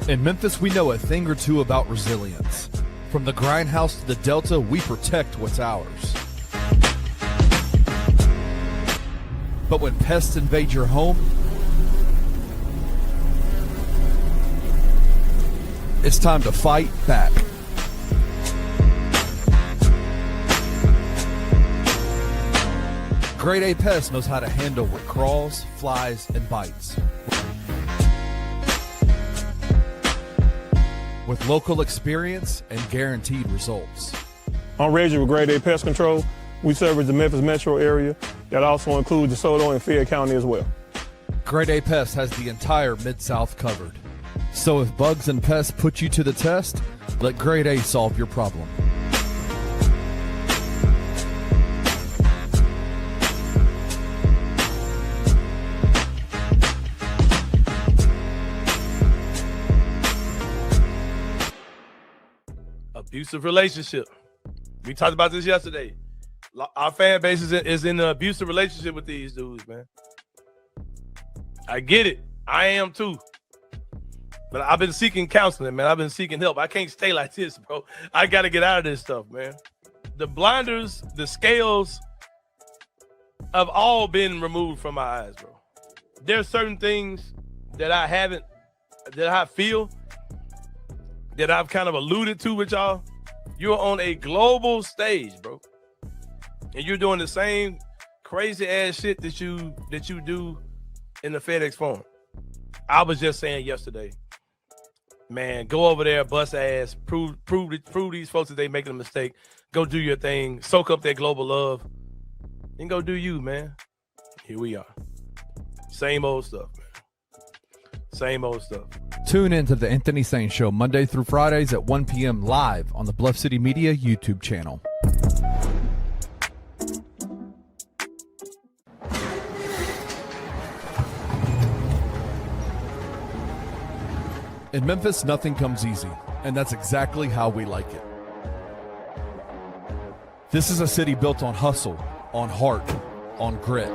In Memphis, we know a thing or two about resilience. From the grindhouse to the Delta, we protect what's ours. But when pests invade your home, it's time to fight back. Grade A Pest knows how to handle what crawls, flies, and bites. With local experience and guaranteed results. I'm Reggie with Grade A Pest Control. We service the Memphis metro area. That also includes DeSoto and Fayette County as well. Grade A Pest has the entire Mid-South covered. So if bugs and pests put you to the test, let Grade A solve your problem. Abusive relationship. We talked about this yesterday. Our fan base is in an abusive relationship with these dudes, man. I get it. I am too. But I've been seeking counseling, man. I've been seeking help. I can't stay like this, bro. I got to get out of this stuff, man. The blinders, the scales have all been removed from my eyes, bro. There's certain things that I feel that I've kind of alluded to with y'all. You're on a global stage, bro. And you're doing the same crazy ass shit that you do in the FedEx Forum. I was just saying yesterday, man, go over there, bust ass, prove these folks that they making a mistake. Go do your thing, soak up that global love, and go do you, man. Here we are. Same old stuff, man. Same old stuff. Tune in to the Anthony Sain Show Monday through Fridays at 1 p.m. live on the Bluff City Media YouTube channel. In Memphis, nothing comes easy, and that's exactly how we like it. This is a city built on hustle, on heart, on grit.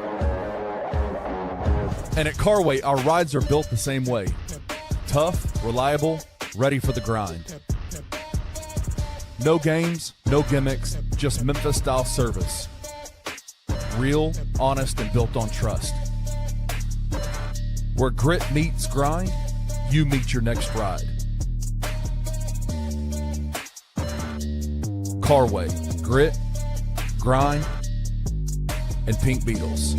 And at Carway, our rides are built the same way. Tough, reliable, ready for the grind. No games, no gimmicks, just Memphis-style service. Real, honest, and built on trust. Where grit meets grind, you meet your next ride. Carway, grit, grind, and Pink Beetles.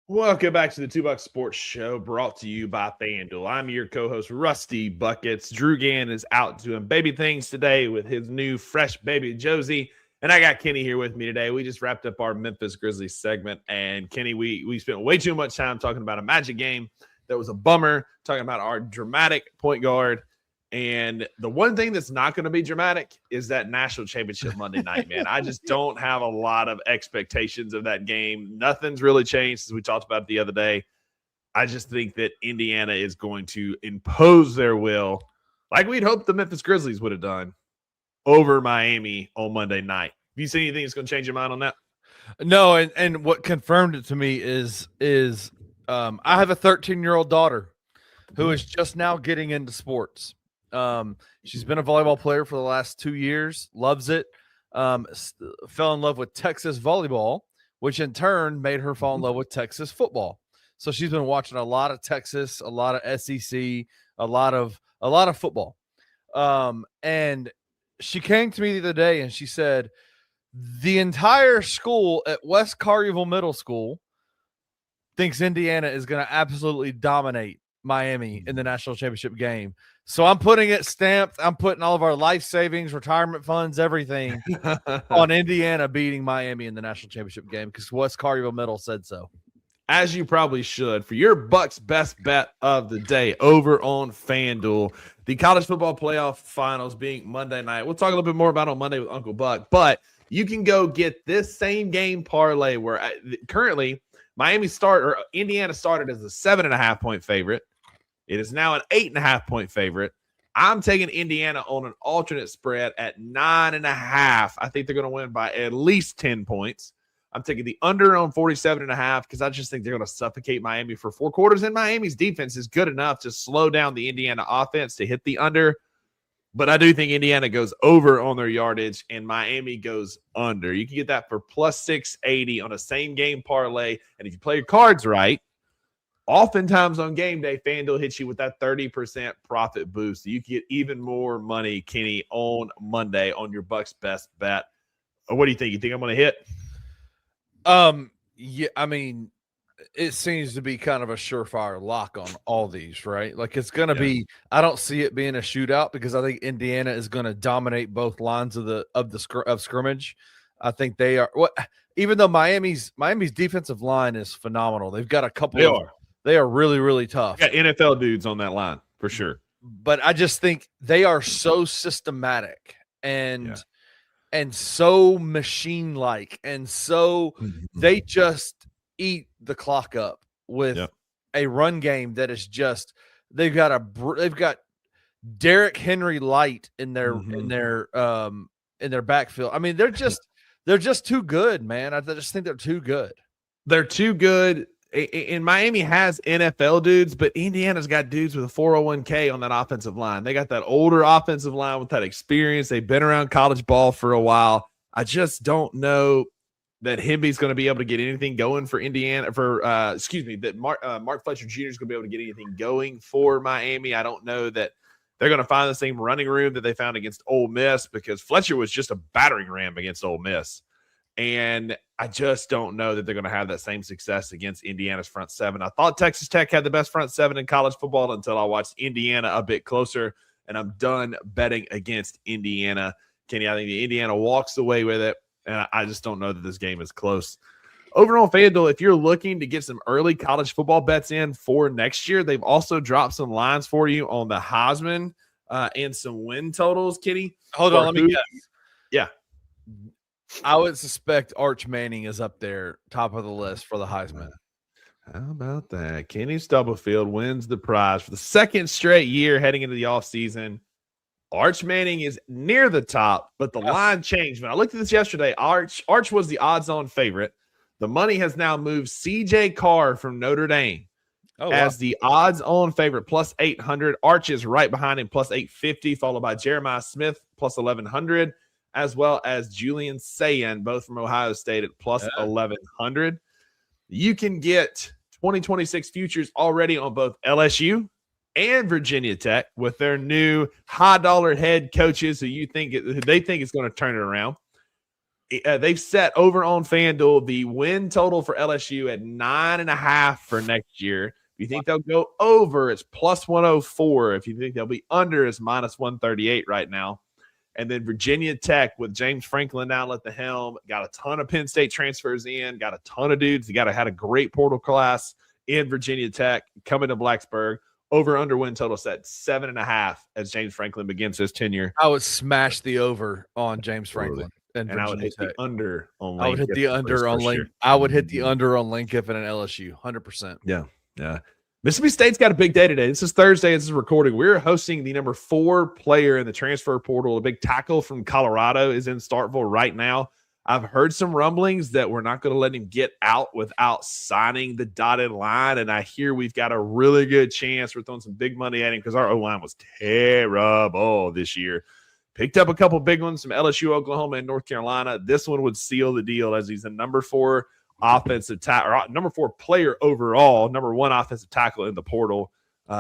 Welcome back to the $2 Sports Show, brought to you by FanDuel. I'm your co-host, Rusty Buckets. Drew Gann is out doing baby things today with his new fresh baby, Josie. And I got Kenny here with me today. We just wrapped up our Memphis Grizzlies segment. And Kenny, we spent way too much time talking about a Magic game that was a bummer, talking about our dramatic point guard. And the one thing that's not going to be dramatic is that national championship Monday night, man. I just don't have a lot of expectations of that game. Nothing's really changed since we talked about it the other day. I just think that Indiana is going to impose their will, like we'd hoped the Memphis Grizzlies would have done, over Miami on Monday night. Have you seen anything that's going to change your mind on that? No, and what confirmed it to me is I have a 13-year-old daughter who is just now getting into sports. She's been a volleyball player for the last 2 years, loves it, fell in love with Texas volleyball, which in turn made her fall in love with Texas football. So she's been watching a lot of Texas, a lot of SEC, a lot of football. And she came to me the other day and she said, the entire school at West Collierville Middle School thinks Indiana is going to absolutely dominate Miami in the national championship game. So I'm putting it stamped. I'm putting all of our life savings, retirement funds, everything on Indiana beating Miami in the national championship game because West Collierville Middle said so. As you probably should. For your Bucks best bet of the day over on FanDuel, the college football playoff finals being Monday night. We'll talk a little bit more about it on Monday with Uncle Buck, but you can go get this same game parlay where currently Indiana started as a 7.5-point favorite. It is now an 8.5-point favorite. I'm taking Indiana on an alternate spread at 9.5. I think they're going to win by at least 10 points. I'm taking the under on 47.5 because I just think they're going to suffocate Miami for 4 quarters. And Miami's defense is good enough to slow down the Indiana offense to hit the under. But I do think Indiana goes over on their yardage and Miami goes under. You can get that for plus 680 on a same game parlay. And if you play your cards right, oftentimes on game day, FanDuel hits you with that 30% profit boost. So you can get even more money, Kenny, on Monday on your Bucks best bet. What do you think? You think I'm going to hit? Yeah, I mean, it seems to be kind of a surefire lock on all these, right? Like it's going to be. I don't see it being a shootout because I think Indiana is going to dominate both lines of scrimmage. I think they are. Even though Miami's defensive line is phenomenal, they've got a couple. They are really, really tough. Got NFL dudes on that line for sure. But I just think they are so systematic and so machine-like, and so they just eat the clock up with a run game that is just they've got Derrick Henry light in their backfield. I mean, they're just too good, man. I just think they're too good. They're too good. And Miami has NFL dudes, but Indiana's got dudes with a 401k on that offensive line. They got that older offensive line with that experience. They've been around college ball for a while. I just don't know that Hemby's going to be able to get anything going for Indiana. That Mark Fletcher Jr. is going to be able to get anything going for Miami. I don't know that they're going to find the same running room that they found against Ole Miss because Fletcher was just a battering ram against Ole Miss. And I just don't know that they're going to have that same success against Indiana's front seven. I thought Texas Tech had the best front seven in college football until I watched Indiana a bit closer, and I'm done betting against Indiana. Kenny, I think the Indiana walks away with it, and I just don't know that this game is close. over on FanDuel, if you're looking to get some early college football bets in for next year, they've also dropped some lines for you on the Heisman and some win totals, Kenny. Hold on, let me guess. Yeah. I would suspect Arch Manning is up there, top of the list for the Heisman. How about that? Kenny Stubblefield wins the prize for the second straight year heading into the offseason. Arch Manning is near the top, but the line changed. When I looked at this yesterday, Arch was the odds-on favorite. The money has now moved C.J. Carr from Notre Dame as the odds-on favorite, plus 800. Arch is right behind him, plus 850, followed by Jeremiah Smith, plus 1,100, as well as Julian Sayin, both from Ohio State, at plus 1,100. You can get 2026 futures already on both LSU and Virginia Tech with their new high-dollar head coaches who they think is going to turn it around. They've set over on FanDuel the win total for LSU at 9.5 for next year. If you think they'll go over, it's plus 104. If you think they'll be under, it's minus 138 right now. And then Virginia Tech with James Franklin now at the helm, got a ton of Penn State transfers in, got a ton of dudes. They had a great portal class in Virginia Tech coming to Blacksburg. Over under win total set 7.5 as James Franklin begins his tenure. I would smash the over on James Franklin. And I would hit the under on Lane. I would hit the under on Lane. I would hit the under on Lane Kiffin and LSU, 100%. Yeah. Mississippi State's got a big day today. This is Thursday. This is recording. We're hosting the number 4 player in the transfer portal. A big tackle from Colorado is in Starkville right now. I've heard some rumblings that we're not going to let him get out without signing the dotted line, and I hear we've got a really good chance. We're throwing some big money at him because our O-line was terrible this year. Picked up a couple big ones from LSU, Oklahoma, and North Carolina. This one would seal the deal as he's the number 4 offensive tackle, or number 4 player overall, number 1 offensive tackle in the portal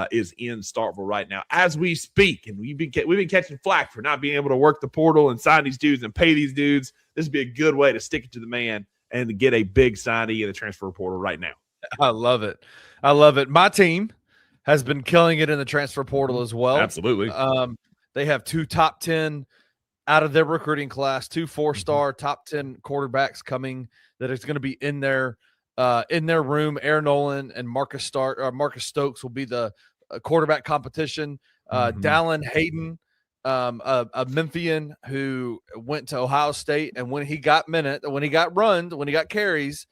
is in Starkville right now as we speak. And we've been catching flack for not being able to work the portal and sign these dudes and pay these dudes. This would be a good way to stick it to the man and to get a big signee in the transfer portal right now. I love it. My team has been killing it in the transfer portal as well. Absolutely. They have 2 top 10 out of their recruiting class, 2 4-star top 10 quarterbacks coming that is going to be in their room. Aaron Nolan and Marcus Stokes will be the quarterback competition. Dallin Hayden, a Memphian who went to Ohio State, and when he got carries,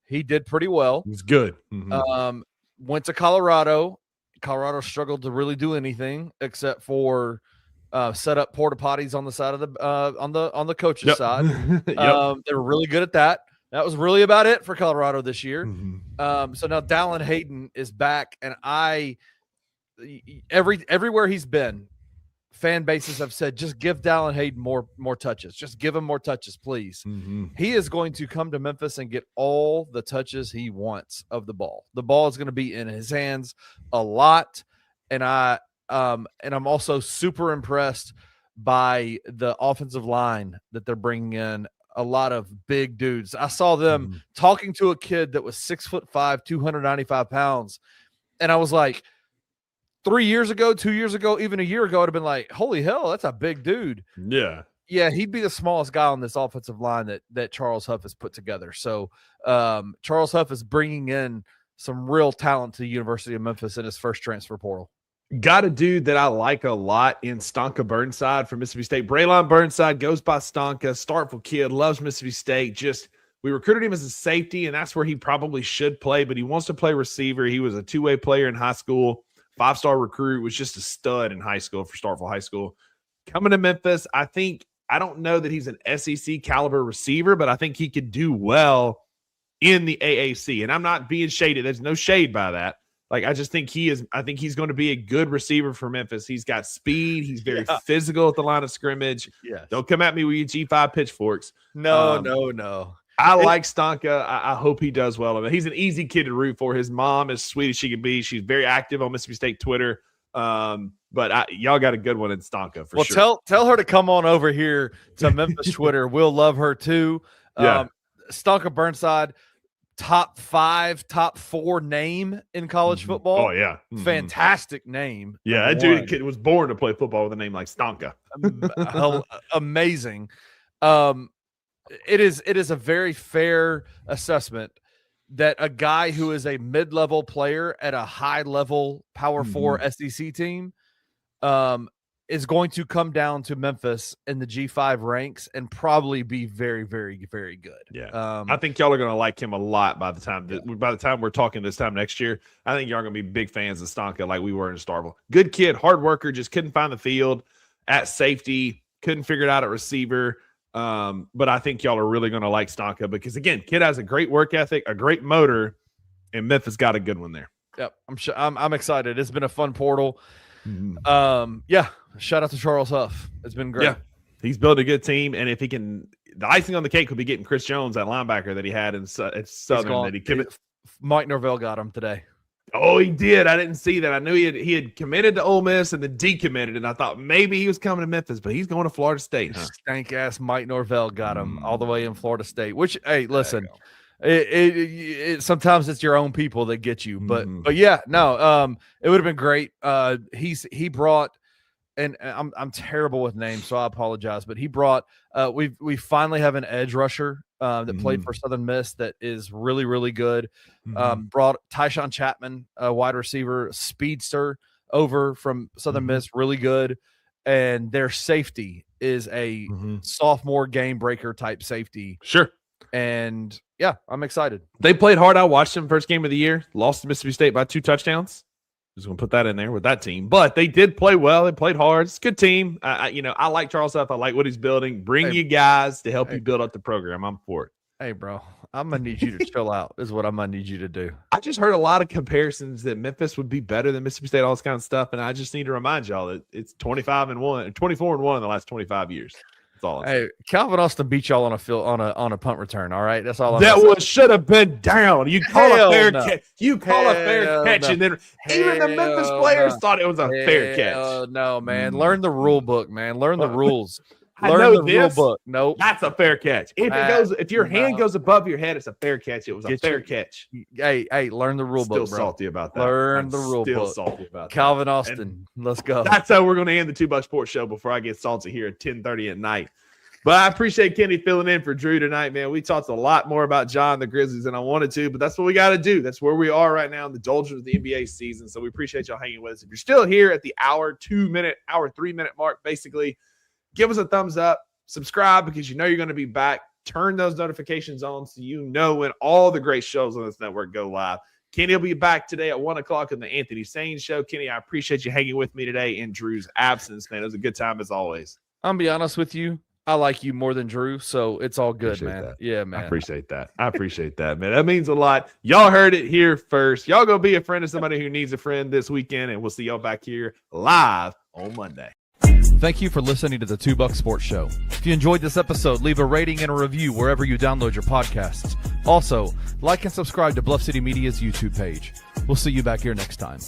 he did pretty well. He's good. Went to Colorado. Colorado struggled to really do anything except for set up porta potties on the side of the on the coach's side. They were really good at that. That was really about it for Colorado this year. So now Dallin Hayden is back, and everywhere he's been, fan bases have said, just give Dallin Hayden more touches. Just give him more touches, please. He is going to come to Memphis and get all the touches he wants of the ball. The ball is going to be in his hands a lot, and I'm also super impressed by the offensive line that they're bringing in. A lot of big dudes. I saw them talking to a kid that was 6'5", 295 pounds. And I was like, 3 years ago, 2 years ago, even a year ago, I'd have been like, holy hell, that's a big dude. Yeah. Yeah, he'd be the smallest guy on this offensive line that Charles Huff has put together. So Charles Huff is bringing in some real talent to the University of Memphis in his first transfer portal. Got a dude that I like a lot in Stonka Burnside from Mississippi State. Braylon Burnside goes by Stonka. Starkville kid, loves Mississippi State. We recruited him as a safety, and that's where he probably should play, but he wants to play receiver. He was a 2-way player in high school. 5-star recruit, was just a stud in high school for Starkville High School. Coming to Memphis, I don't know that he's an SEC caliber receiver, but I think he could do well in the AAC. And I'm not being shaded. There's no shade by that. I just think I think he's going to be a good receiver for Memphis. He's got speed. He's very physical at the line of scrimmage. Yes. Don't come at me with your G5 pitchforks. No. I like Stonka. I hope he does well. I mean, he's an easy kid to root for. His mom is sweet as she can be. She's very active on Mississippi State Twitter. But y'all got a good one in Stonka for sure. Well, tell her to come on over here to Memphis Twitter. We'll love her too. Stonka Burnside, top 5, top 4 name in college football. Oh, yeah. Fantastic name. Yeah, that dude kid was born to play football with a name like Stonka. Amazing. it is a very fair assessment that a guy who is a mid-level player at a high-level Power 4 SEC team is going to come down to Memphis in the G5 ranks and probably be very, very, very good. Yeah, I think y'all are going to like him a lot by the time we're talking this time next year. I think y'all are going to be big fans of Stonka like we were in Starkville. Good kid, hard worker, just couldn't find the field at safety, couldn't figure it out at receiver. But I think y'all are really going to like Stonka because, again, kid has a great work ethic, a great motor, and Memphis got a good one there. Yep, I'm excited. It's been a fun portal. Shout out to Charles Huff. It's been great. Yeah, he's built a good team, and if he can, the icing on the cake would be getting Chris Jones, that linebacker that he had in Southern. That he committed. Mike Norvell got him today. Oh, he did. I didn't see that. I knew he had committed to Ole Miss and then decommitted, and I thought maybe he was coming to Memphis, but he's going to Florida State. Huh? Stank ass Mike Norvell got him all the way in Florida State. Which, hey, listen, it sometimes it's your own people that get you, but yeah, no, it would have been great. He brought. And I'm terrible with names, so I apologize. But he brought we finally have an edge rusher that played for Southern Miss that is really, really good. Brought Tyshawn Chapman, a wide receiver, speedster, over from Southern Miss, really good. And their safety is a sophomore game breaker type safety. Sure. And yeah, I'm excited. They played hard. I watched them first game of the year. Lost to Mississippi State by 2 touchdowns. Just going to put that in there with that team. But they did play well. They played hard. It's a good team. I like Charles Huff. I like what he's building. Bring you guys to help you build up the program. I'm for it. Hey, bro, I'm going to need you to chill out is what I'm going to need you to do. I just heard a lot of comparisons that Memphis would be better than Mississippi State, all this kind of stuff. And I just need to remind y'all that it's 24-1 in the last 25 years. Hey, Calvin Austin beat y'all on a field on a punt return. All right, that's all. Should have been down. You call a fair catch. You call a fair catch, and then even the Memphis players thought it was a fair catch. No, man, learn the rule book, man. Learn the rules. Learn the rule book. Nope, that's a fair catch. If your hand goes above your head, it's a fair catch. It was a fair catch. Hey, learn the rule book, bro. Still salty about that. Learn the rule book. Salty about that. Calvin Austin, let's go. That's how we're going to end the 2 Buck Sports Show before I get salty here at 10:30 at night. But I appreciate Kenny filling in for Drew tonight, man. We talked a lot more about John the Grizzlies than I wanted to, but that's what we got to do. That's where we are right now in the doldrums of the NBA season. So we appreciate y'all hanging with us. If you're still here at the hour 3 minute mark, basically, give us a thumbs up, subscribe because you know you're going to be back. Turn those notifications on so you know when all the great shows on this network go live. Kenny will be back today at 1 o'clock on the Anthony Sains Show. Kenny, I appreciate you hanging with me today in Drew's absence, man. It was a good time as always. I'm going to be honest with you. I like you more than Drew, so it's all good, man. That. Yeah, man. I appreciate that. Man. That means a lot. Y'all heard it here first. Y'all go be a friend of somebody who needs a friend this weekend, and we'll see y'all back here live on Monday. Thank you for listening to the 2 Buck Sports Show. If you enjoyed this episode, leave a rating and a review wherever you download your podcasts. Also, like and subscribe to Bluff City Media's YouTube page. We'll see you back here next time.